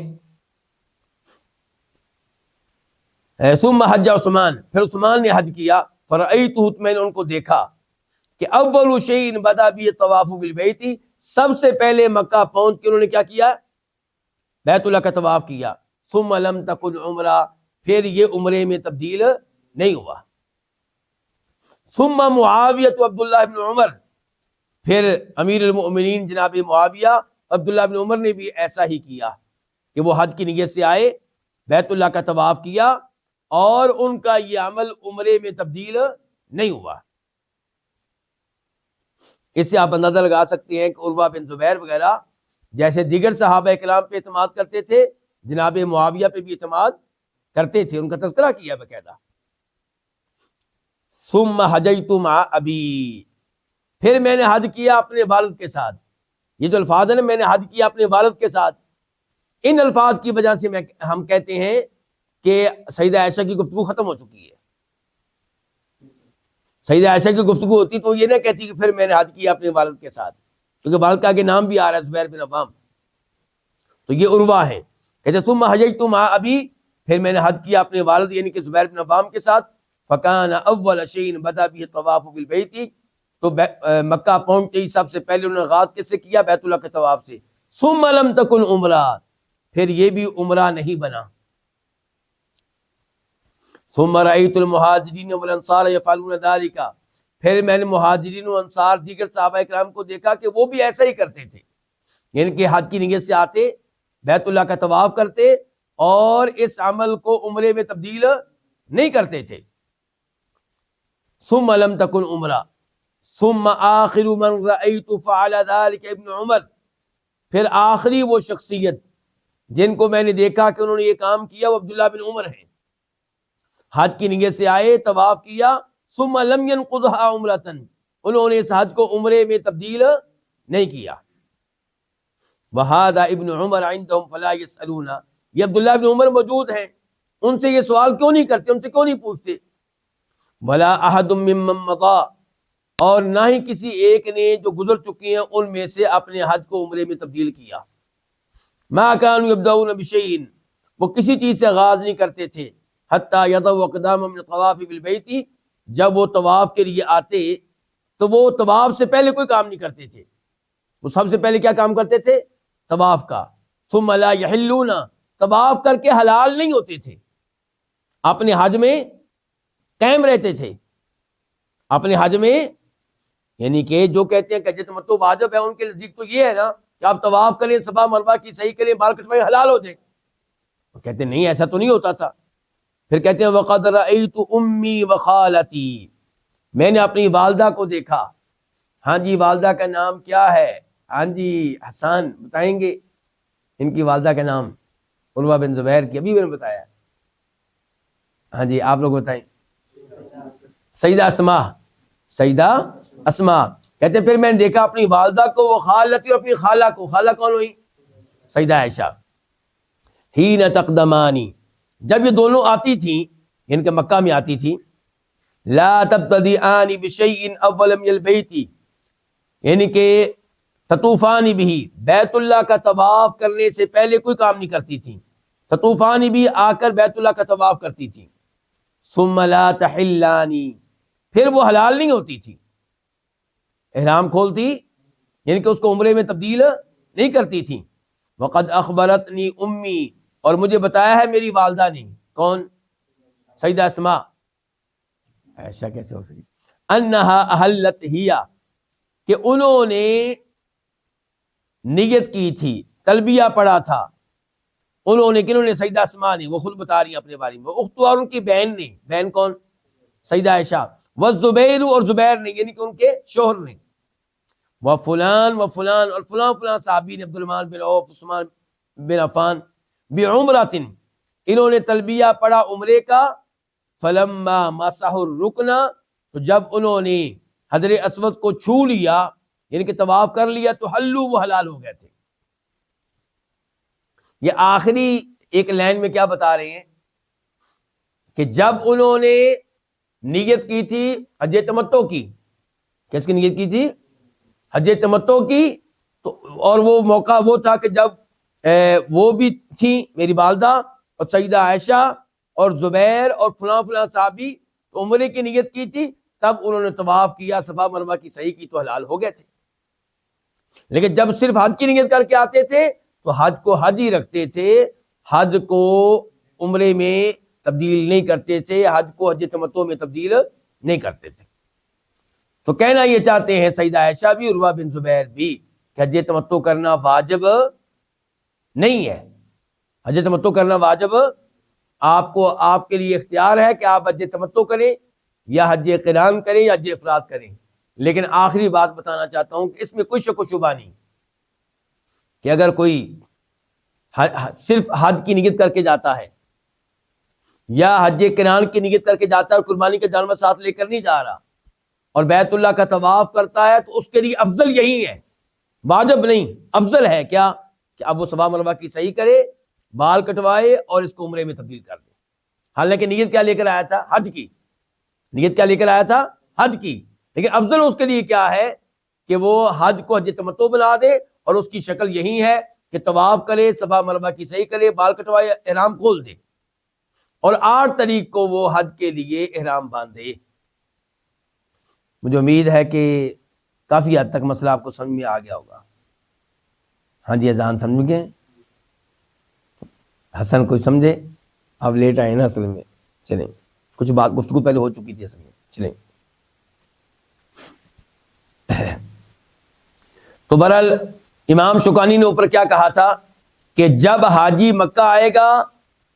ثم حج عثمان، پھر عثمان نے حج کیا، فرأیتہ، میں نے ان کو دیکھا کہ اول شیء بدا بھی طواف بالبیت، سب سے پہلے مکہ پہنچ کے انہوں نے کیا کیا؟ بیت اللہ کا طواف کیا. ثم لم تکن عمرہ، پھر یہ عمرے میں تبدیل نہیں ہوا. ثم معاویہ عبداللہ بن عمر، پھر امیر المؤمنین جناب معاویہ عبداللہ بن عمر نے بھی ایسا ہی کیا کہ وہ حج کی نیت سے آئے، بیت اللہ کا طواف کیا، اور ان کا یہ عمل عمرے میں تبدیل نہیں ہوا. اس سے آپ اندازہ لگا سکتے ہیں کہ عروہ بن زبیر وغیرہ جیسے دیگر صحابہ کرام پہ اعتماد کرتے تھے، جناب معاویہ پہ بھی اعتماد کرتے تھے، ان کا تذکرہ کیا باقاعدہ. ثم حججت مع ابی، پھر میں نے حج کیا اپنے والد کے ساتھ. یہ جو الفاظ ہیں نا، میں نے حج کیا اپنے والد کے ساتھ، ان الفاظ کی وجہ سے ہم کہتے ہیں کہ سیدہ عائشہ کی گفتگو ختم ہو چکی ہے. سیدہ عائشہ کی گفتگو ہوتی تو یہ نہ کہتی کہ پھر میں نے حج کیا اپنے والد کے ساتھ، کیونکہ والد کا آگے نام بھی آ رہا ہے زبیر بن عوام. تو یہ عروہ ہے، کہتے ثم حججت مع ابی، پھر میں نے حج کیا اپنے والد یعنی کہ زبیر بن عوام کے ساتھ. فکان اول شیء بدا به الطواف بالبیت، تو مکہ پہنچتے ہی سب سے پہلے انہوں نے آغاز کس سے کیا؟ بیت اللہ کے طواف سے. ثم لم تکن عمرہ، پھر یہ بھی عمرہ نہیں بنا. ثم رأيت المہاجرین والانصار يفعلون ذلك، پھر میں نے مہاجرین و انصار دیگر صحابہ کرام کو دیکھا کہ وہ بھی ایسا ہی کرتے تھے، یعنی کہ حج کی نیت سے آتے، بیت اللہ کا طواف کرتے، اور اس عمل کو عمرے میں تبدیل نہیں کرتے تھے. ثم لم تکن عمرہ. ثم آخر من رأيت فعل ذلك ابن عمر، پھر آخری وہ شخصیت جن کو میں نے دیکھا کہ انہوں نے یہ کام کیا وہ عبداللہ بن عمر ہیں. حج کی نیت سے آئے، طواف کیا، ثم لم ينقضها عمرۃ، انہوں نے اس حج کو عمرے میں تبدیل نہیں کیا. وهذا ابن عمر عندهم فلا يسألون، یہ عبداللہ بن عمر موجود ہیں، ان سے یہ سوال کیوں نہیں کرتے، ان سے کیوں نہیں پوچھتے. ولا احد ممن مضى، اور نہ ہی کسی ایک نے جو گزر چکی ہیں ان میں سے اپنے حج کو عمرے میں تبدیل کیا. ما كانوا يبدؤون بشيء، وہ کسی چیز سے آغاز نہیں کرتے تھے، حتى يضعوا اقدامهم من الطواف بالبيت، جب وہ طواف کے لیے آتے تو وہ طواف سے پہلے کوئی کام نہیں کرتے تھے. وہ سب سے پہلے کیا کام کرتے تھے؟ طواف کا. ثم لا يحلون، طواف کر کے حلال نہیں ہوتے تھے، اپنے حج میں قائم رہتے تھے. اپنے حج میں، یعنی کہ جو کہتے ہیں کہ حج تمتع واجب ہے، ان کے نزدیک تو یہ ہے نا کہ آپ طواف کریں، صفا مروہ کی صحیح کریں، بال کٹوائیں، حلال ہو جائیں. وہ کہتے ہیں نہیں، ایسا تو نہیں ہوتا تھا. پھر کہتے ہیں وقد رأیت امی وخالتی، میں نے اپنی والدہ کو دیکھا. ہاں جی، والدہ کا نام کیا ہے؟ ہاں جی حسان بتائیں گے ان کی والدہ کا نام؟ عروہ بن زبیر کی ابھی میں نے بتایا. ہاں جی آپ لوگ بتائیں. سیدہ اسماء، سیدہ اسماء. کہتے ہیں پھر میں نے دیکھا اپنی والدہ کو، وہ خالتی، اور اپنی خالہ کو. خالہ کون ہوئی؟ سیدہ عائشہ. حین تقدمانی، جب یہ دونوں آتی تھیں، یعنی کہ مکہ میں آتی تھی. لا تبتدئان بشیء اول من البیت، یعنی کہ تطوفان بھی، بیت اللہ کا طواف کرنے سے پہلے کوئی کام نہیں کرتی تھی. تطوفان بھی، آ کر بیت اللہ کا طواف کرتی تھی. ثم لا تحلانی، پھر وہ حلال نہیں ہوتی تھی، احرام کھولتی، یعنی کہ اس کو عمرے میں تبدیل نہیں کرتی تھی. وقد اخبرتنی امی، اور مجھے بتایا ہے میری والدہ نے. کون؟ سیدہ اسماء. ایسا کیسے ہو سکتی؟ انہا احلت ہیا، کہ انہوں نے نیت کی تھی، تلبیہ پڑھا تھا. انہوں نے، کنہوں نے؟ سیدہ اسماء نے، وہ خود بتا رہی ہیں اپنے بارے میں. اختو، اور ان کی بہن نے. بہن کون؟ سیدہ عائشہ. والزبیر، اور زبیر نے، یعنی کہ ان کے شوہر نے. وفلان وفلان، اور فلان فلان صحابی نے، عبد الرحمن بن عوف، عثمان بن عفان. بعمرۃ، انہوں نے تلبیہ پڑھا عمرے کا. فلما مسح الرکن، تو جب انہوں نے حجر اسود کو چھو لیا، یعنی کہ طواف کر لیا، تو حلو، وہ حلال ہو گئے تھے. یہ آخری ایک لائن میں کیا بتا رہے ہیں کہ جب انہوں نے نیت کی تھی حج تمتع کی، کس کی نیت کی تھی؟ حج تمتع کی. تو اور وہ موقع وہ تھا کہ جب وہ بھی تھی میری والدہ اور سیدہ عائشہ اور زبیر اور فلاں فلاں صحابی، تو عمرے کی نیت کی تھی. تب انہوں نے طواف کیا، صفا مروہ کی صحیح کی تو حلال ہو گئے تھے. لیکن جب صرف حج کی نیت کر کے آتے تھے تو حج کو حج ہی رکھتے تھے، حج کو عمرے میں تبدیل نہیں کرتے تھے، حج کو حج تمتع میں تبدیل نہیں کرتے تھے. تو کہنا یہ چاہتے ہیں سیدہ عائشہ بھی، عروہ بن زبیر بھی، کہ حج تمتع کرنا واجب نہیں ہے. حج تمتع کرنا واجب آپ کے لیے اختیار ہے کہ آپ حج تمتع کریں یا حج قران کریں یا حج افراد کریں. لیکن آخری بات بتانا چاہتا ہوں کہ اس میں کوئی شک و شبہ نہیں کہ اگر کوئی صرف حج کی نیت کر کے جاتا ہے یا حج قران کی نیت کر کے جاتا ہے اور قربانی کا جانور ساتھ لے کر نہیں جا رہا اور بیت اللہ کا طواف کرتا ہے تو اس کے لیے افضل یہی ہے، واجب نہیں، افضل ہے کیا کہ اب وہ صفا مروہ کی صحیح کرے، بال کٹوائے اور اس کو عمرے میں تبدیل کر دے. حالانکہ نیت کیا لے کر آیا تھا؟ حج کی. نیت کیا لے کر آیا تھا؟ حج کی. لیکن افضل اس کے لیے کیا ہے کہ وہ حج کو حج تمتع بنا دے اور اس کی شکل یہی ہے کہ طواف کرے، صفا مروہ کی صحیح کرے، بال کٹوائے، احرام کھول دے اور 8 تاریخ کو وہ حج کے لیے احرام باندھے. مجھے امید ہے کہ کافی حد تک مسئلہ آپ کو سمجھ میں آ گیا ہوگا. ہاں جی، اذان سمجھ گئے؟ حسن کوئی سمجھے؟ آپ لیٹ آئے نا اصل میں. چلیں، کچھ بات گفتگو پہلے ہو چکی تھی اصل میں. چلیں، تو بہرحال امام شوکانی نے اوپر کیا کہا تھا کہ جب حاجی مکہ آئے گا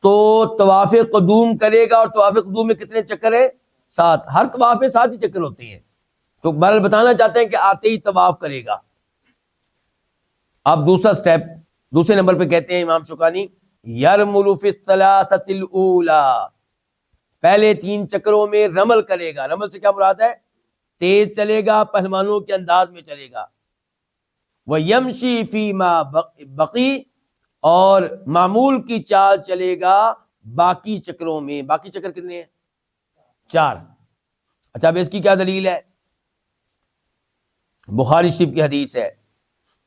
تو طواف قدوم کرے گا، اور طواف قدوم میں کتنے چکر ہیں؟ 7. ہر طواف میں 7 ہی چکر ہوتے ہیں. تو بہرحال بتانا چاہتے ہیں کہ آتے ہی طواف کرے گا. اب دوسرا سٹیپ، دوسرے نمبر پہ کہتے ہیں امام شوکانی، یرمل فی الثلاثۃ الاولی، پہلے 3 چکروں میں رمل کرے گا. رمل سے کیا مراد ہے؟ تیز چلے گا، پہلوانوں کے انداز میں چلے گا. وَيَمْشِي فِي مَا بَقِي، اور معمول کی چال چلے گا باقی چکروں میں. باقی چکر کتنے ہیں؟ 4. اچھا، اب اس کی کیا دلیل ہے؟ بخاری شریف کی حدیث ہے،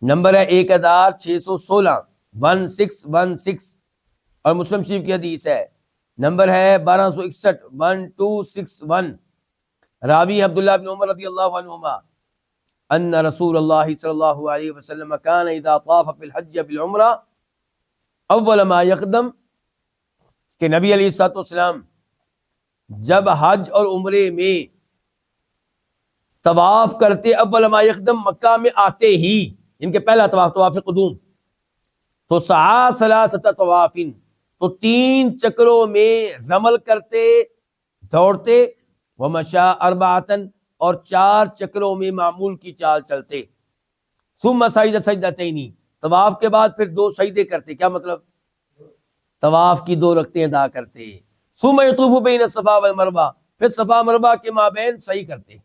نمبر ہے 1616 1616، اور مسلم شریف کی حدیث ہے، نمبر ہے 1261 1261. راوی عبداللہ بن عمر رضی اللہ عنہما ان رسول اللہ صلی اللہ علیہ وسلم کان اذا طاف فی الحج بالعمرہ اول ما یقدم، کہ نبی علیہ الصلوۃ والسلام جب حج اور عمرے میں طواف کرتے، اول ما یقدم، مکہ میں آتے ہی، ان کے پہلا طواف، طواف قدوم، تو سعی ثلاثۃ طواف، تو 3 چکروں میں رمل کرتے، دوڑتے، ومشا 4، اور 4 چکروں میں معمول کی چال چلتے. ثم سجد سجدتین، طواف کے بعد پھر 2 سجدے کرتے. کیا مطلب؟ طواف کی 2 رکعتیں ادا کرتے. ثم یطوف بین الصفا والمروہ، پھر صفا مروہ کے مابین صحیح کرتے.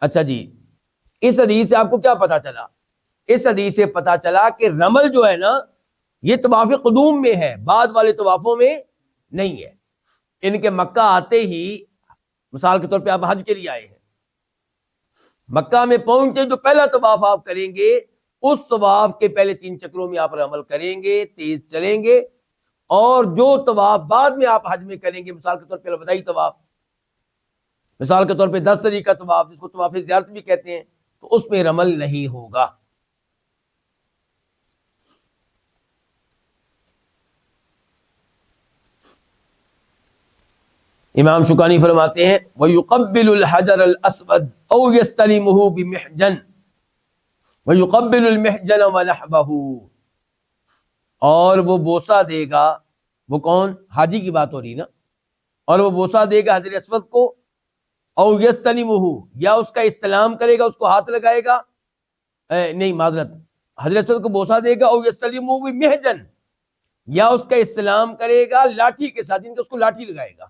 اچھا جی، اس حدیث سے آپ کو کیا پتا چلا؟ اس حدیث سے پتا چلا کہ رمل جو ہے نا، یہ طواف قدوم میں ہے، بعد والے طوافوں میں نہیں ہے. ان کے مکہ آتے ہی، مثال کے طور پہ آپ حج کے لیے آئے ہیں، مکہ میں پہنچتے جو پہلا طواف آپ کریں گے، اس طواف کے پہلے 3 چکروں میں آپ عمل کریں گے، تیز چلیں گے، اور جو طواف بعد میں آپ حج میں کریں گے، مثال کے طور پہ الوداعی طواف، مثال کے طور پہ 10 تاریخ کا طواف، جس کو طواف زیارت بھی کہتے ہیں، تو اس میں رمل نہیں ہوگا. امام شوکانی فرماتے ہیں وَيُقَبِّلُ الْحَجَرَ الْأَسْوَدَ أَوْ يَسْتَلِمُهُ بِمِحْجَنٍ وَيُقَبِّلُ الْمِحْجَنَ وَنَحْبَهُ، اور وہ بوسہ دے گا، وہ کون؟ حاجی کی بات ہو رہی نا، اور وہ بوسہ دے گا حجر اسود کو، او یستلمہ، یا اس کا استلام کرے گا، اس کو ہاتھ لگائے گا، نہیں معذرت، حجر اسود کو بوسہ دے گا، او یستلمہ بمحجن، یا اس کا استلام کرے گا لاٹھی کے ساتھ، ان کو اس کو لاٹھی لگائے گا.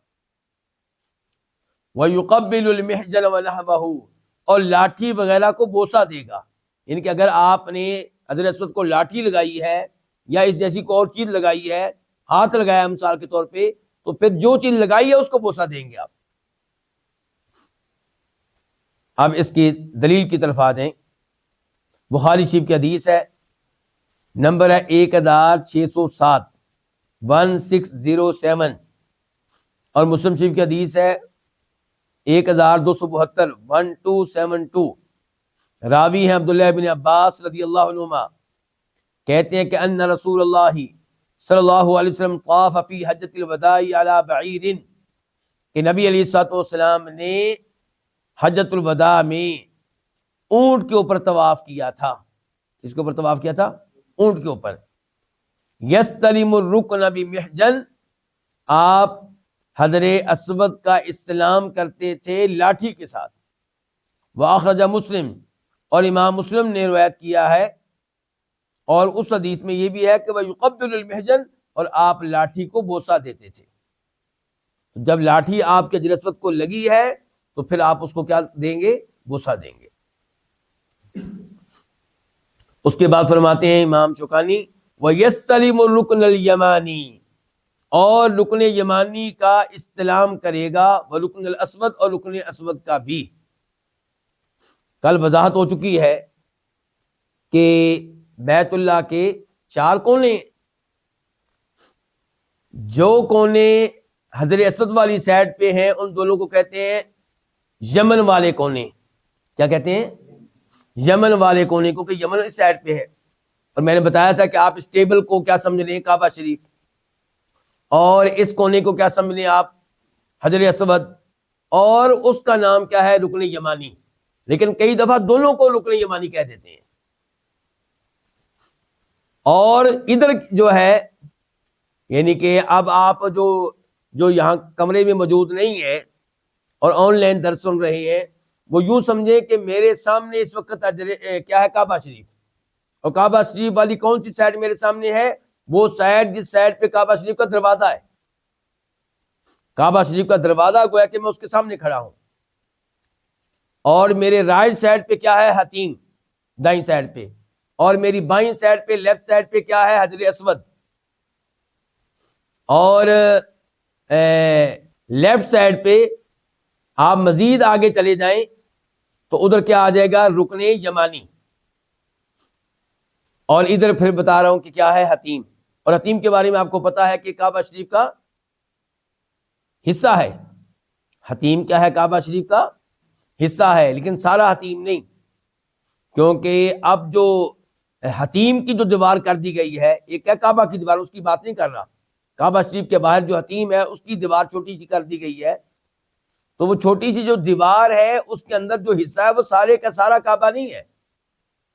وَيُقَبِّلُ الْمِحْجَنَ وَنَحْوَهُ، اور لاٹھی وغیرہ کو بوسہ دے گا. یعنی کہ اگر آپ نے حجر اسود کو لاٹھی لگائی ہے یا اس جیسی کوئی اور چیز لگائی ہے، ہاتھ لگایا مثال کے طور پہ، تو پھر جو چیز لگائی ہے اس کو بوسہ دیں گے آپ. اب اس کی دلیل کی طرف آ جائیں. بخاری شریف کی حدیث ہے، نمبر ہے 1607 1607، اور مسلم شریف کی حدیث ہے 1272 1272 راوی ہیں عبداللہ بن عباس رضی اللہ عنہما، کہتے ہیں کہ ان رسول اللہ صلی اللہ علیہ وسلم طاف فی حجۃ الوداع علی بعیر، کہ نبی علیہ الصلوۃ والسلام نے حجۃ الوداع میں اونٹ کے اوپر طواف کیا تھا۔ اس کے اوپر طواف کیا تھا؟ اونٹ کے اوپر۔ یستلم الرکن بمحجن، آپ حجر اسود کا استلام کرتے تھے لاٹھی کے ساتھ۔ واخرج مسلم، اور امام مسلم نے روایت کیا ہے، اور اس حدیث میں یہ بھی ہے کہ وَيُقَبِّلُ الْمِحْجَنَ، اور آپ لاٹھی کو بوسہ دیتے تھے۔ جب لاٹھی آپ کے حجر اسود کو لگی ہے تو پھر آپ اس کو کیا دیں گے؟ بوسہ دیں گے۔ اس کے بعد فرماتے ہیں امام شوکانی وَيَسْتَلِمُ الرُّكْنَ الْيَمَانِي، اور رکن یمانی کا استلام کرے گا، وَرُكْنَ الْأَسْوَدِ، اور رکن اسود کا بھی۔ کل وضاحت ہو چکی ہے کہ بیت اللہ کے 4 کونے، جو کونے حجر اسود والی سائڈ پہ ہیں ان دونوں کو کہتے ہیں یمن والے کونے۔ کیا کہتے ہیں؟ یمن والے کونے، کیونکہ یمن اس سائڈ پہ ہے۔ اور میں نے بتایا تھا کہ آپ اس ٹیبل کو کیا سمجھ لیں؟ کعبہ شریف، اور اس کونے کو کیا سمجھ لیں آپ؟ حجر اسود، اور اس کا نام کیا ہے؟ رکن یمانی۔ لیکن کئی دفعہ دونوں کو رکن یمانی کہہ دیتے ہیں۔ اور ادھر جو ہے، یعنی کہ اب آپ جو یہاں کمرے میں موجود نہیں ہیں اور آن لائن درس سن رہے ہیں، وہ یوں سمجھیں کہ میرے سامنے اس وقت کیا ہے؟ کعبہ شریف۔ اور کعبہ شریف والی کون سی سائڈ میرے سامنے ہے؟ وہ سائڈ جس سائڈ پہ کعبہ شریف کا دروازہ ہے۔ کعبہ شریف کا دروازہ گویا کہ میں اس کے سامنے کھڑا ہوں، اور میرے رائٹ سائڈ پہ کیا ہے؟ حتیم، دائیں سائڈ پہ، اور میری بائیں سائڈ پہ لیفٹ سائڈ پہ کیا ہے؟ حجر اسود۔ اور لیفٹ سائڈ پہ آپ مزید آگے چلے جائیں تو ادھر کیا آ جائے گا؟ رکن یمانی۔ اور ادھر پھر بتا رہا ہوں کہ کیا ہے؟ حتیم۔ اور حتیم کے بارے میں آپ کو پتا ہے کہ کعبہ شریف کا حصہ ہے۔ حتیم کیا ہے؟ کعبہ شریف کا حصہ ہے، لیکن سارا حتیم نہیں، کیونکہ اب جو حتیم کی جو دیوار کر دی گئی ہے، ایک ہے کعبہ کی دیوار، اس کی بات نہیں کر رہا۔ کعبہ شریف کے باہر جو حتیم ہے اس کی دیوار چھوٹی سی کر دی گئی ہے، تو وہ چھوٹی سی جو دیوار ہے اس کے اندر جو حصہ ہے وہ سارے کا سارا کعبہ نہیں ہے،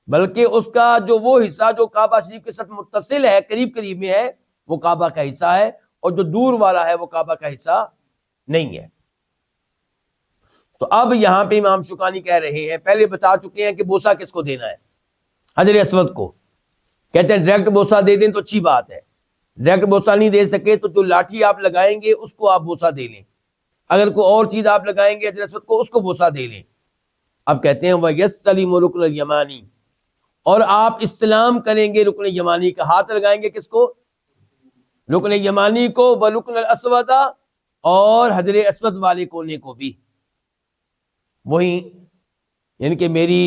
بلکہ اس کا جو وہ حصہ جو کعبہ شریف کے ساتھ متصل ہے، قریب قریب میں ہے، وہ کعبہ کا حصہ ہے، اور جو دور والا ہے وہ کعبہ کا حصہ نہیں ہے۔ تو اب یہاں پہ امام شوکانی کہہ رہے ہیں، پہلے بتا چکے ہیں کہ بوسہ کس کو دینا ہے؟ حجر اسود کو۔ کہتے ہیں ڈائریکٹ بوسہ دے دیں تو اچھی بات ہے، ڈائریکٹ بوسہ نہیں دے سکے تو جو لاٹھی آپ لگائیں گے اس کو آپ بوسہ دے لیں، اگر کوئی اور چیز آپ لگائیں گے حجر اسود کو، اس کو بوسہ دے لیں۔ اب کہتے ہیں وَيَسْتَلِمُ الرُّكْنَ الْيَمَانِي، اور آپ استلام کریں گے رکن یمانی کا، ہاتھ لگائیں گے کس کو؟ رکن یمانی کو، وَرُكْنَ الْأَسْوَدَ، اور حجر اسود والے کونے کو بھی۔ وہی یعنی کہ میری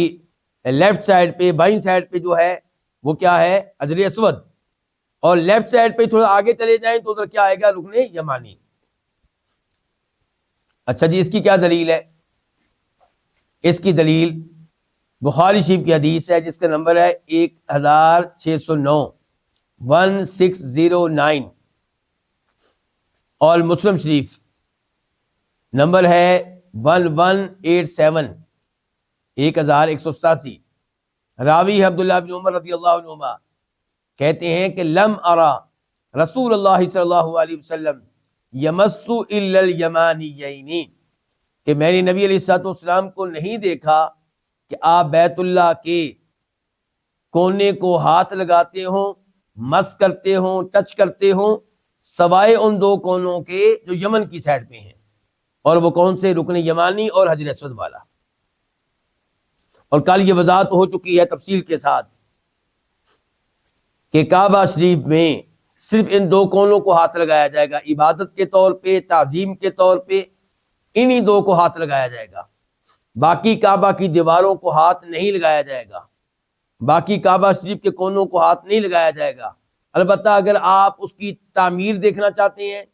لیفٹ سائڈ پہ، بائیں سائڈ پہ جو ہے وہ کیا ہے؟ حجر اسود، اور لیفٹ سائڈ پہ تھوڑا آگے چلے جائیں تو ادھر کیا آئے گا؟ رکن یمانی۔ اچھا جی، اس کی کیا دلیل ہے؟ اس کی دلیل بخاری شریف کی حدیث ہے جس کا نمبر ہے 1609 1609، اور مسلم شریف نمبر ہے 1187 1187۔ راوی عبداللہ بن عمر رضی اللہ عنہما، کہتے ہیں کہ لم ارا رسول اللہ صلی اللہ علیہ وسلم یمس الا الیمانیین، کہ میں نے نبی علیہ الصلوۃ والسلام کو نہیں دیکھا کہ آپ بیت اللہ کے کونے کو ہاتھ لگاتے ہوں، مس کرتے ہوں، ٹچ کرتے ہوں، سوائے ان 2 کونوں کے جو یمن کی سائڈ پہ ہیں، اور وہ کون سے؟ رکن یمانی اور حجر اسود والا۔ اور کل یہ وضاحت ہو چکی ہے تفصیل کے ساتھ کہ کعبہ شریف میں صرف ان 2 کونوں کو ہاتھ لگایا جائے گا، عبادت کے طور پہ، تعظیم کے طور پہ انہی 2 کو ہاتھ لگایا جائے گا، باقی کعبہ کی دیواروں کو ہاتھ نہیں لگایا جائے گا، باقی کعبہ شریف کے کونوں کو ہاتھ نہیں لگایا جائے گا۔ البتہ اگر آپ اس کی تعمیر دیکھنا چاہتے ہیں،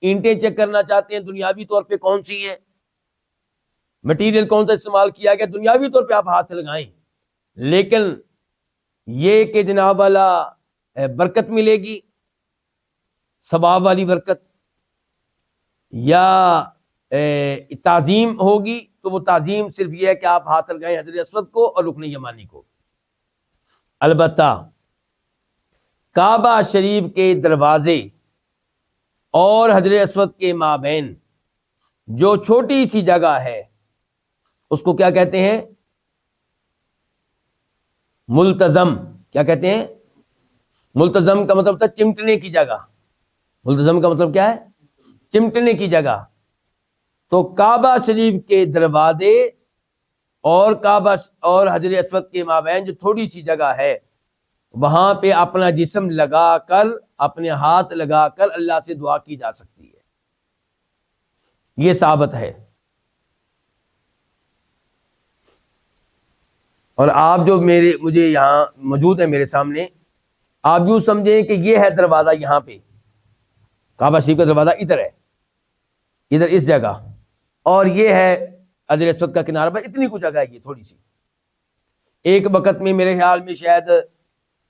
اینٹیں چیک کرنا چاہتے ہیں دنیاوی طور پہ کون سی ہے، مٹیریل کون سا استعمال کیا گیا، دنیاوی طور پہ آپ ہاتھ لگائیں، لیکن یہ کہ جناب والا برکت ملے گی، ثواب والی برکت، یا تعظیم ہوگی، تو وہ تعظیم صرف یہ ہے کہ آپ ہاتھ لگائیں حجر اسود کو اور رکن یمانی کو۔ البتہ کعبہ شریف کے دروازے اور حجر اسود کے مابین جو چھوٹی سی جگہ ہے اس کو کیا کہتے ہیں؟ ملتزم۔ کیا کہتے ہیں؟ ملتزم کا مطلب تھا چمٹنے کی جگہ۔ ملتزم کا مطلب کیا ہے؟ چمٹنے کی جگہ۔ تو کعبہ شریف کے دروازے اور کعبہ اور حجر اسود کے مابین جو تھوڑی سی جگہ ہے، وہاں پہ اپنا جسم لگا کر، اپنے ہاتھ لگا کر اللہ سے دعا کی جا سکتی ہے، یہ ثابت ہے۔ اور آپ جو مجھے یہاں موجود ہیں میرے سامنے، آپ یوں سمجھیں کہ یہ ہے دروازہ، یہاں پہ کعبہ شریف کا دروازہ ادھر ہے، ادھر اس جگہ، اور یہ ہے حجر اسود کا کنارہ، بس اتنی کچھ جگہ ہے یہ تھوڑی سی۔ ایک وقت میں میرے خیال میں شاید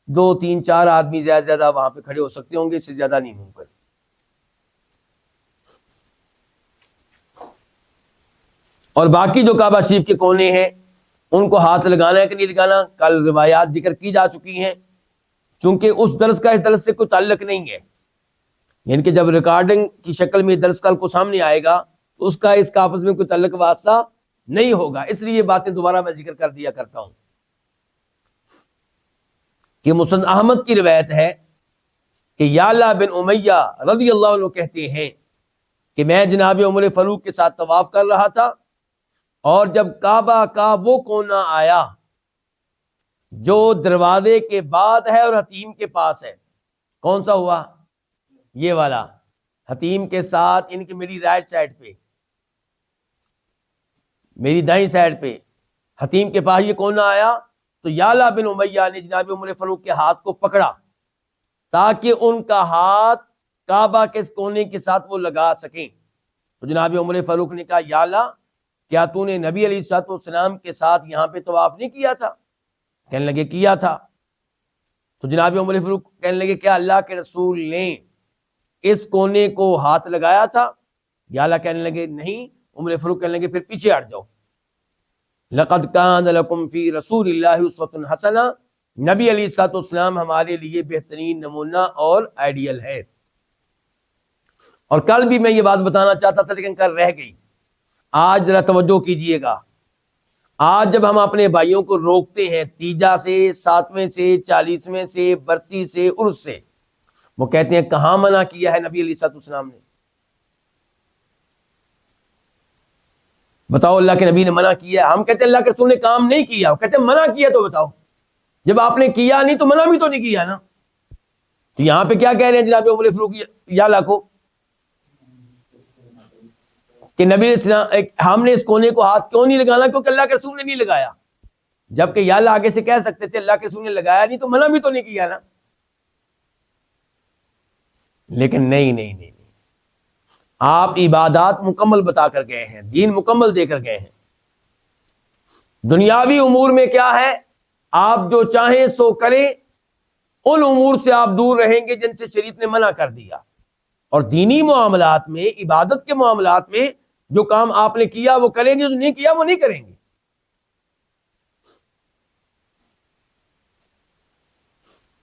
2 3 4 آدمی زیادہ سے زیادہ وہاں پہ کھڑے ہو سکتے ہوں گے، اس سے زیادہ نہیں ممکن۔ اور باقی جو کعبہ شریف کے کونے ہیں ان کو ہاتھ لگانا ہے کہ نہیں لگانا، کل روایات ذکر کی جا چکی ہیں، چونکہ اس درس کا اس درس سے کوئی تعلق نہیں ہے، یعنی کہ جب ریکارڈنگ کی شکل میں درس کل کو سامنے آئے گا تو اس کا اس کا آپس میں کوئی تعلق واسطہ نہیں ہوگا، اس لیے یہ باتیں دوبارہ میں ذکر کر دیا کرتا ہوں کہ مسند احمد کی روایت ہے کہ یعلا بن امیہ رضی اللہ عنہ کہتے ہیں کہ میں جناب عمر فاروق کے ساتھ طواف کر رہا تھا، اور جب کعبہ کا وہ کونا آیا جو دروازے کے بعد ہے اور حتیم کے پاس ہے، کون سا ہوا؟ یہ والا، حتیم کے ساتھ، ان کی میری رائٹ سائڈ پہ، میری دائیں سائڈ پہ حتیم کے پاس یہ کونا آیا، تو یعلا بن امیہ نے جناب عمر فاروق کے ہاتھ کو پکڑا تاکہ ان کا ہاتھ کعبہ کے اس کونے کے ساتھ وہ لگا سکیں۔ تو جناب عمر فاروق نے کہا یعلا، کیا تو نے نبی علیہ الصلوۃ والسلام کے ساتھ یہاں پہ طواف نہیں کیا تھا؟ کہنے لگے کیا تھا۔ تو جناب عمر فاروق کہنے لگے کیا اللہ کے رسول نے اس کونے کو ہاتھ لگایا تھا؟ یعلا کہنے لگے نہیں۔ عمر فاروق کہنے لگے پھر پیچھے ہٹ جاؤ، لقد کان لکم فی رسول اللہ اسوۃ حسنہ، نبی علیہ الصلوۃ والسلام ہمارے لیے بہترین نمونہ اور آئیڈیل ہے۔ اور کل بھی میں یہ بات بتانا چاہتا تھا لیکن کل رہ گئی، آج ذرا توجہ کیجئے گا۔ آج جب ہم اپنے بھائیوں کو روکتے ہیں تیجا سے، 7ویں سے، 40ویں سے، برسی سے، عرس سے، وہ کہتے ہیں کہاں منع کیا ہے نبی علیہ الصلوۃ والسلام نے؟ بتاؤ اللہ کے نبی نے منع کیا؟ ہم کہتے ہیں اللہ کے رسول نے کام نہیں کیا، وہ کہتے ہیں منع کیا، تو بتاؤ جب آپ نے کیا نہیں تو منع بھی تو نہیں کیا نا۔ تو یہاں پہ کیا کہہ رہے ہیں جناب عمر فاروق یعلا کو کہ نبی ہم نے اس کونے کو ہاتھ کیوں نہیں لگانا؟ کیونکہ اللہ کے رسول نے نہیں لگایا، جبکہ یعلا آگے سے کہہ سکتے تھے اللہ کے رسول نے لگایا نہیں تو منع بھی تو نہیں کیا نا۔ لیکن نہیں، آپ عبادات مکمل بتا کر گئے ہیں، دین مکمل دے کر گئے ہیں۔ دنیاوی امور میں کیا ہے؟ آپ جو چاہیں سو کریں، ان امور سے آپ دور رہیں گے جن سے شریعت نے منع کر دیا، اور دینی معاملات میں، عبادت کے معاملات میں جو کام آپ نے کیا وہ کریں گے، جو نہیں کیا وہ نہیں کریں گے۔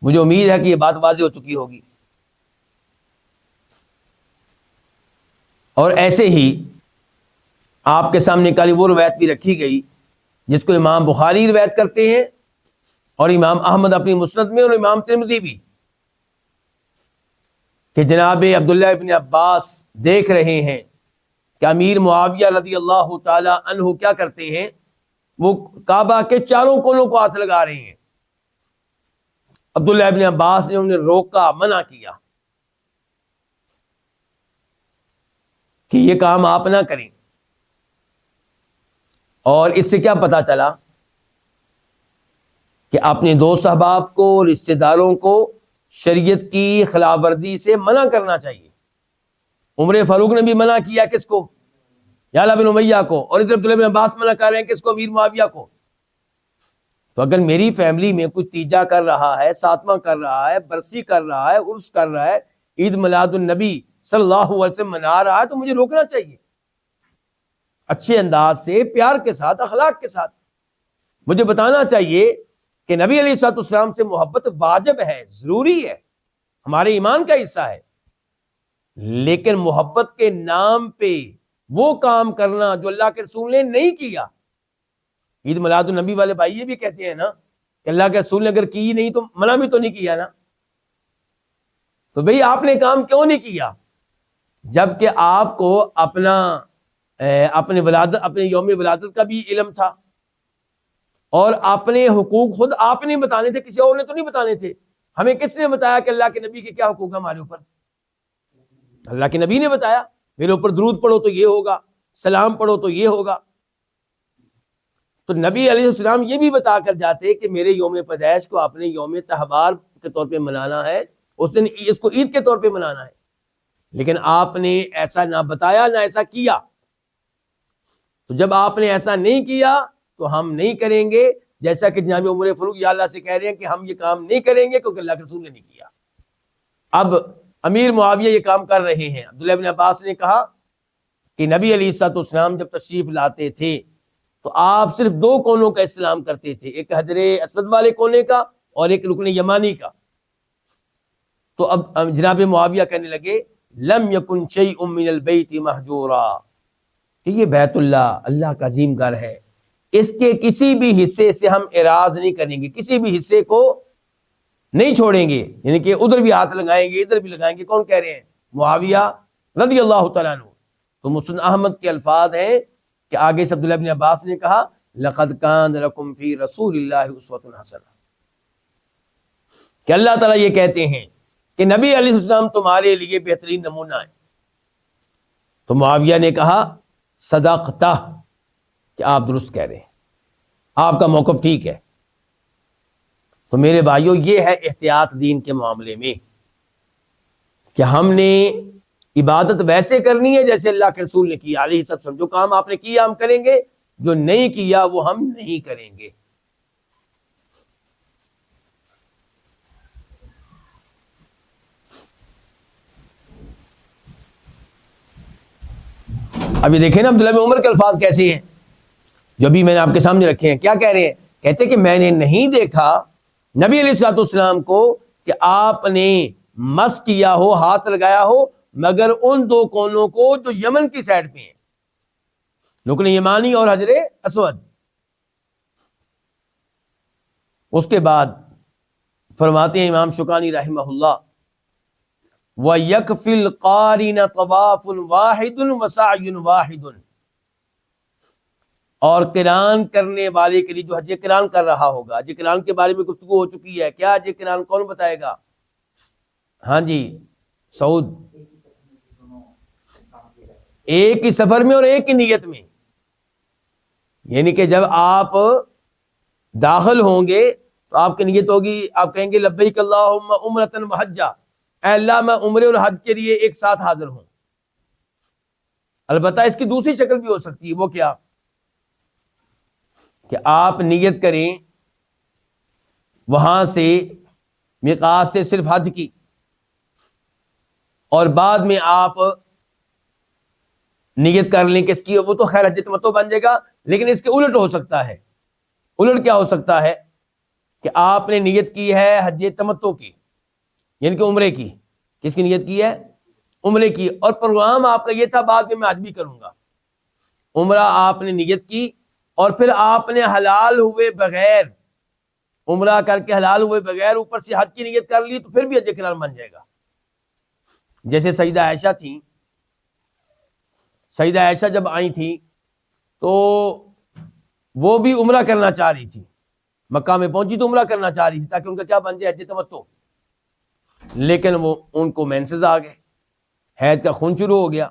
مجھے امید ہے کہ یہ بات واضح ہو چکی ہوگی۔ اور ایسے ہی آپ کے سامنے کل وہ روایت بھی رکھی گئی جس کو امام بخاری روایت کرتے ہیں اور امام احمد اپنی مسند میں، اور امام ترمذی بھی، کہ جناب عبداللہ ابن عباس دیکھ رہے ہیں کہ امیر معاویہ رضی اللہ تعالی عنہ کیا کرتے ہیں، وہ کعبہ کے چاروں کونوں کو ہاتھ لگا رہے ہیں۔ عبداللہ ابن عباس نے انہیں روکا، منع کیا کہ یہ کام آپ نہ کریں۔ اور اس سے کیا پتا چلا کہ اپنے دوست احباب کو، رشتہ داروں کو شریعت کی خلاف ورزی سے منع کرنا چاہیے۔ عمر فاروق نے بھی منع کیا کس کو؟ یعلا بن امیہ کو، اور ادھر عبداللہ بن عباس منع کر رہے ہیں کہ اس کو امیر معاویہ کو. تو اگر میری فیملی میں کوئی تیجا کر رہا ہے، ساتواں کر رہا ہے، برسی کر رہا ہے، عرس کر رہا ہے، عید میلاد النبی صلی اللہ علیہ وسلم منا رہا ہے، تو مجھے روکنا چاہیے اچھے انداز سے، پیار کے ساتھ، اخلاق کے ساتھ. مجھے بتانا چاہیے کہ نبی علیہ الصلوۃ والسلام سے محبت واجب ہے، ضروری ہے، ہمارے ایمان کا حصہ ہے. لیکن محبت کے نام پہ وہ کام کرنا جو اللہ کے رسول نے نہیں کیا. عید میلاد النبی والے بھائی یہ بھی کہتے ہیں نا کہ اللہ کے رسول نے اگر کی نہیں تو منع بھی تو نہیں کیا نا. تو بھئی آپ نے کام کیوں نہیں کیا جبکہ آپ کو اپنے یوم ولادت کا بھی علم تھا، اور اپنے حقوق خود آپ نے بتانے تھے، کسی اور نے تو نہیں بتانے تھے. ہمیں کس نے بتایا کہ اللہ کے نبی کے کیا حقوق ہیں ہمارے اوپر؟ اللہ کے نبی نے بتایا میرے اوپر درود پڑھو تو یہ ہوگا، سلام پڑھو تو یہ ہوگا. تو نبی علیہ السلام یہ بھی بتا کر جاتے کہ میرے یوم پیدائش کو آپ نے یوم تہوار کے طور پہ منانا ہے، اس دن اس کو عید کے طور پہ منانا ہے. لیکن آپ نے ایسا نہ بتایا نہ ایسا کیا. تو جب آپ نے ایسا نہیں کیا تو ہم نہیں کریں گے، جیسا کہ جناب عمر فاروق یا اللہ سے کہہ رہے ہیں کہ ہم یہ کام نہیں کریں گے کیونکہ اللہ کے رسول نے نہیں کیا. اب امیر معاویہ یہ کام کر رہے ہیں. عبداللہ بن عباس نے کہا کہ نبی علیہ الصلوۃ والسلام جب تشریف لاتے تھے تو آپ صرف 2 کونوں کا استلام کرتے تھے، ایک حجر اسود والے کونے کا اور ایک رکن یمانی کا. تو اب جناب معاویہ کہنے لگے لم یکن شیء من البیت مہجورا، کہ یہ بیت اللہ کا عظیم گھر ہے، اس کے کسی بھی حصے سے ہم اعراض نہیں کریں گے، کسی بھی حصے کو نہیں چھوڑیں گے. یعنی کہ ادھر بھی ہاتھ لگائیں گے، ادھر بھی لگائیں گے. کون کہہ رہے ہیں؟ معاویہ رضی اللہ تعالیٰ عنہ. تو مسند احمد کے الفاظ ہیں کہ آگے سے عبداللہ بن عباس نے کہا لقد کان لکم فی رسول اللہ اسوۃ حسنہ، کہ اللہ تعالیٰ یہ کہتے ہیں کہ نبی علیہ السلام تمہارے لیے بہترین نمونہ ہے. تو معاویہ نے کہا صدقتہ، کہ آپ درست کہہ رہے ہیں، آپ کا موقف ٹھیک ہے. تو میرے بھائیوں یہ ہے احتیاط دین کے معاملے میں، کہ ہم نے عبادت ویسے کرنی ہے جیسے اللہ کے رسول نے کیا علیہ السلام. جو کام آپ نے کیا ہم کریں گے، جو نہیں کیا وہ ہم نہیں کریں گے. ابھی دیکھیں نا عبداللہ بن عمر کے الفاظ کیسے ہیں جو بھی میں نے آپ کے سامنے رکھے ہیں. کیا کہہ رہے ہیں؟ کہتے کہ میں نے نہیں دیکھا نبی علیہ الصلوۃ والسلام کو کہ آپ نے مس کیا ہو، ہاتھ لگایا ہو، مگر ان 2 کونوں کو جو یمن کی سائڈ پہ ہیں، رکن یمانی اور حجر اسود. اس کے بعد فرماتے ہیں امام شوکانی رحمہ اللہ وَيَكْفِي الْقَارِنَ طَوَافٌ وَاحِدٌ وَسَعْيٌ وَاحِدٌ، اور قران کرنے والے کے لیے جو حج قران کر رہا ہوگا. حج قران کے بارے میں گفتگو ہو چکی ہے. کیا حج قران کون بتائے گا؟ ہاں جی سعود. ایک ہی سفر میں اور ایک ہی نیت میں، یعنی کہ جب آپ داخل ہوں گے تو آپ کی نیت ہوگی، آپ کہیں گے لبیک اللہم عمرۃ وحجہ، اے اللہ میں عمرے اور حج کے لیے ایک ساتھ حاضر ہوں. البتہ اس کی دوسری شکل بھی ہو سکتی ہے. وہ کیا؟ کہ آپ نیت کریں وہاں سے میقات سے صرف حج کی، اور بعد میں آپ نیت کر لیں کہ اس کی، وہ تو خیر حج تمتع بن جائے گا. لیکن اس کے الٹ ہو سکتا ہے. الٹ کیا ہو سکتا ہے؟ کہ آپ نے نیت کی ہے حج تمتع کی، یعنی کہ عمرے کی. کس کی نیت کی ہے؟ عمرے کی. اور پروگرام آپ کا یہ تھا بعد میں حج بھی کروں گا. عمرہ آپ نے نیت کی اور پھر آپ نے حلال ہوئے بغیر، عمرہ کر کے حلال ہوئے بغیر اوپر سے حج کی نیت کر لی تو پھر بھی حج قران بن جائے گا. جیسے سیدہ عائشہ تھیں، سیدہ عائشہ جب آئی تھیں تو وہ بھی عمرہ کرنا چاہ رہی تھی. مکہ میں پہنچی تو عمرہ کرنا چاہ رہی تھی تاکہ ان کا کیا بن جائے؟ حج تمتع. لیکن وہ ان کو مینسز آ گئے، حیض کا خون شروع ہو گیا،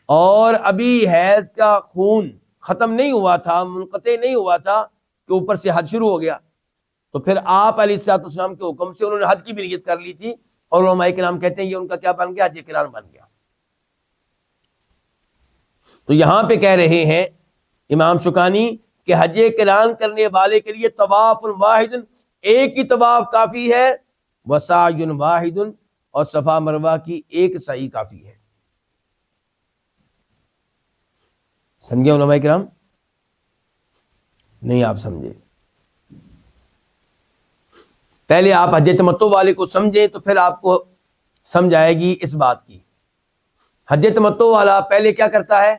اور ابھی حیض کا خون ختم نہیں ہوا تھا، منقطع نہیں ہوا تھا کہ اوپر سے حج شروع ہو گیا. تو پھر آپ علیہ الصلوۃ والسلام کے حکم سے انہوں نے حج کی بھی نیت کر لی تھی، اور علماء کرام کہتے ہیں یہ ان کا کیا بن گیا؟ حج قران بن گیا. تو یہاں پہ کہہ رہے ہیں امام شوکانی کہ حج قران کرنے والے کے لیے طواف واحد، ایک ہی طواف کافی ہے، وسعی واحد، اور صفا مروہ کی ایک سعی کافی ہے۔ سمجھے علماء کرام؟ نہیں آپ سمجھے؟ پہلے آپ حج تمتع والے کو سمجھیں تو پھر آپ کو سمجھ آئے گی اس بات کی۔ حج تمتع والا پہلے کیا کرتا ہے؟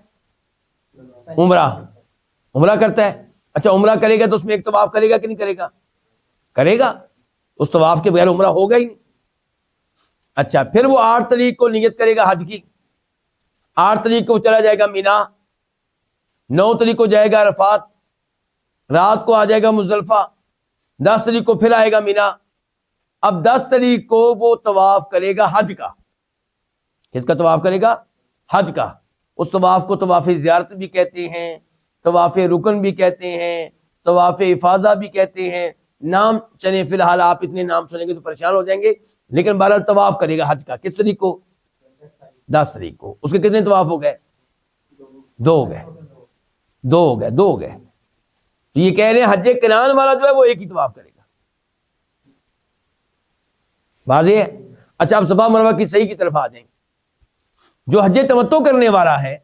عمرہ کرتا ہے۔ اچھا عمرہ کرے گا تو اس میں ایک طواف کرے گا کہ نہیں کرے گا؟ کرے گا، اس طواف کے بغیر عمرہ ہوگا ہی نہیں۔ اچھا پھر وہ 8 تاریخ کو نیت کرے گا حج کی، 8 تاریخ کو چلا جائے گا مینا، 9 تاریخ کو جائے گا عرفات، رات کو آ جائے گا مزدلفہ، 10 تاریخ کو پھر آئے گا مینا۔ اب 10 تاریخ کو وہ طواف کرے گا حج کا۔ کس کا طواف کرے گا؟ حج کا۔ اس طواف کو طواف زیارت بھی کہتے ہیں، طواف رکن بھی کہتے ہیں، طواف افاضہ بھی کہتے ہیں، نام چلیں فی الحال آپ اتنے نام سنیں گے تو پریشان ہو جائیں گے، لیکن بہرحال طواف کرے گا حج کا۔ کس تاریخ کو؟ 10 تاریخ کو۔ اس کے کتنے طواف ہو گئے؟ 2 ہو گئے۔ تو یہ کہہ رہے ہیں حج قران والا جو ہے وہ ایک ہی طواف کرے گا۔ واضح ہے؟ اچھا اب صفا مروہ کی صحیح کی طرف آ جائیں۔ جو حج تمتع کرنے والا ہے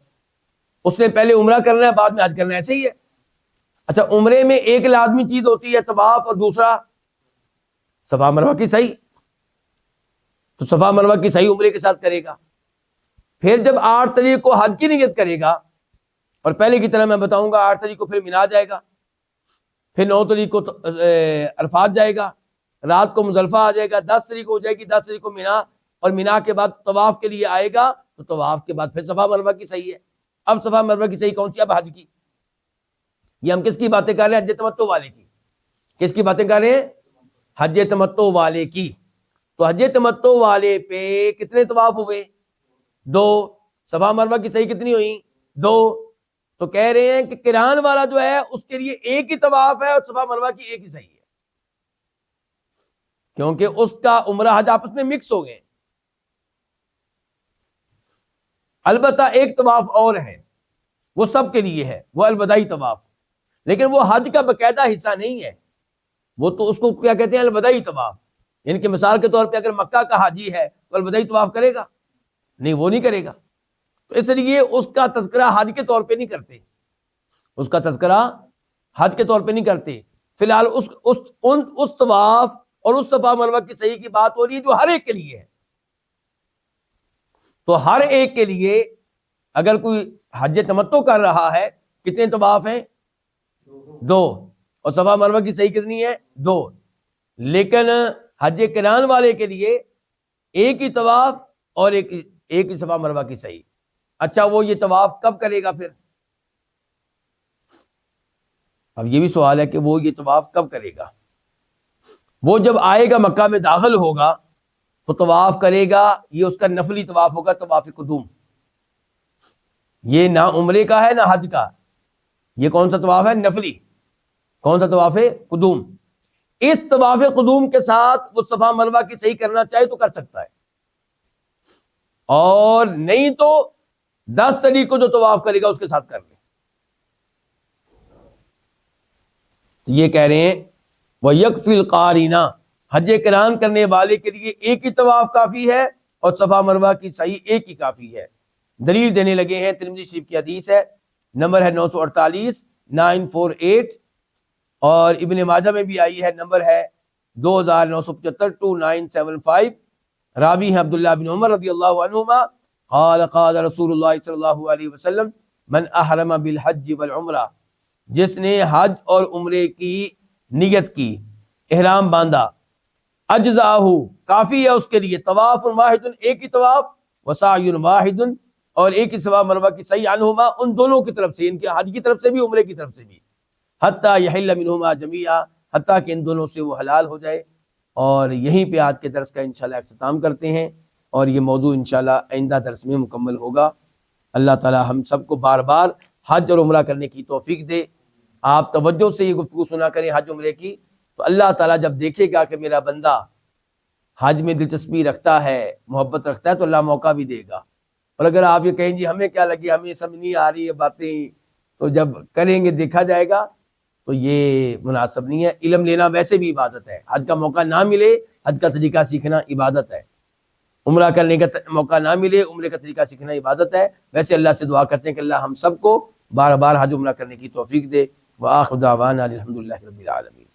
اس نے پہلے عمرہ کرنا ہے، بعد میں حج کرنا ہے، ایسے ہی ہے۔ اچھا عمرے میں ایک لازمی چیز ہوتی ہے طواف، اور دوسرا صفا مروہ کی صحیح۔ تو صفا مروہ کی صحیح عمرے کے ساتھ کرے گا۔ پھر جب 8 تاریخ کو حج کی نیت کرے گا، اور پہلے کی طرح میں بتاؤں گا 8 تاریخ کو پھر مینا جائے گا، پھر 9 تاریخ کو عرفات جائے گا، رات کو مزدلفہ آ جائے گا، 10 تاریخ کو ہو جائے گی، 10 تاریخ کو مینا، اور مینا کے بعد طواف کے لیے آئے گا، تو طواف کے بعد پھر صفا مروہ کی صحیح ہے۔ اب صفا مروہ کی صحیح کون سی؟ اب حج کی۔ یہ ہم کس کی باتیں کر رہے ہیں؟ حج تمتع والے کی۔ کس کی باتیں کر رہے ہیں؟ حج تمتع والے کی۔ تو حج تمتع والے پہ کتنے طواف ہوئے؟ 2۔ صفا مروہ کی صحیح کتنی ہوئی؟ 2۔ تو کہہ رہے ہیں کہ قران والا جو ہے اس کے لیے ایک ہی طواف ہے اور صفا مروہ کی ایک ہی صحیح ہے، کیونکہ اس کا عمرہ حج آپس میں مکس ہو گئے۔ البتہ ایک طواف اور ہے، وہ سب کے لیے ہے، وہ الوداعی طواف، لیکن وہ حج کا باقاعدہ حصہ نہیں ہے، وہ تو اس کو کیا کہتے ہیں؟ الوداعی طواف۔ یعنی کہ مثال کے طور پہ اگر مکہ کا حاجی ہے تو الوداعی طواف کرے گا؟ نہیں، وہ نہیں کرے گا۔ تو اس لیے اس کا تذکرہ حج کے طور پہ نہیں کرتے، اس کا تذکرہ حج کے طور پہ نہیں کرتے۔ فی الحال اس طواف اور اس صفا مروہ کی صحیح کی بات ہو رہی ہے جو ہر ایک کے لیے ہے۔ تو ہر ایک کے لیے اگر کوئی حج تمتع کر رہا ہے، کتنے طواف ہیں؟ 2۔ اور صفا مروہ کی صحیح کتنی ہے؟ 2۔ لیکن حج قران والے کے لیے ایک ہی طواف اور ایک ہی صفا مروہ کی صحیح۔ اچھا وہ یہ طواف کب کرے گا پھر؟ اب یہ بھی سوال ہے کہ وہ یہ طواف کب کرے گا؟ وہ جب آئے گا مکہ میں داخل ہوگا تو طواف کرے گا، یہ اس کا نفلی طواف ہوگا، طواف قدوم۔ یہ نہ عمرے کا ہے نہ حج کا، یہ کون سا طواف ہے؟ نفلی۔ کون سا طواف ہے؟ قدوم۔ اس طواف قدوم کے ساتھ وہ صفا مروہ کی صحیح کرنا چاہے تو کر سکتا ہے، اور نہیں تو 10 تاریخ کو جو طواف کرے گا اس کے ساتھ کر لے۔ یہ کہہ رہے ہیں وَيَكْفِي الْقَارِنَ، حج قران کرنے والے کے لیے ایک ہی طواف کافی ہے اور صفا مروہ کی صحیح ایک ہی کافی ہے۔ دلیل دینے لگے ہیں، ترمذی شریف کی حدیث ہے، نمبر ہے 948 948، اور ابن ماجہ میں بھی آئی ہے، نمبر ہے 2975 2975۔ راوی ہیں عبداللہ بن عمر رضی اللہ عنہما، قال قال رسول اللہ صلی اللہ علیہ وسلم من احرم بالحج والعمرہ، جس نے حج اور عمرے کی نیت کی، احرام باندھا، اجزاہ کافی ہے اس کے لیے، طواف واحد ایک ہی طواف، وسعی واحد اور ایک ہی صفا مروہ کی صحیح عنہما، ان دونوں کی طرف سے، ان کے حج کی طرف سے بھی عمرے کی طرف سے بھی، حتیٰ یحل منہما جمیعا، حتیٰ کہ ان دونوں سے وہ حلال ہو جائے۔ اور یہیں پہ آج کے درس کا انشاءاللہ اختتام کرتے ہیں، اور یہ موضوع انشاءاللہ آئندہ درس میں مکمل ہوگا۔ اللہ تعالی ہم سب کو بار بار حج اور عمرہ کرنے کی توفیق دے۔ آپ توجہ سے یہ گفتگو سنا کریں حج عمرے کی، تو اللہ تعالیٰ جب دیکھے گا کہ میرا بندہ حج میں دلچسپی رکھتا ہے، محبت رکھتا ہے، تو اللہ موقع بھی دے گا، اور اگر آپ یہ کہیں جی ہمیں کیا لگے، ہمیں سمجھ نہیں آ رہی ہے باتیں، تو جب کریں گے دیکھا جائے گا، تو یہ مناسب نہیں ہے۔ علم لینا ویسے بھی عبادت ہے، حج کا موقع نہ ملے حج کا طریقہ سیکھنا عبادت ہے، عمرہ کرنے کا موقع نہ ملے عمرے کا طریقہ سیکھنا عبادت ہے۔ ویسے اللہ سے دعا کرتے ہیں کہ اللہ ہم سب کو بار بار حج عمرہ کرنے کی توفیق دے۔ وآخر دعوانا الحمدللہ رب العالمین۔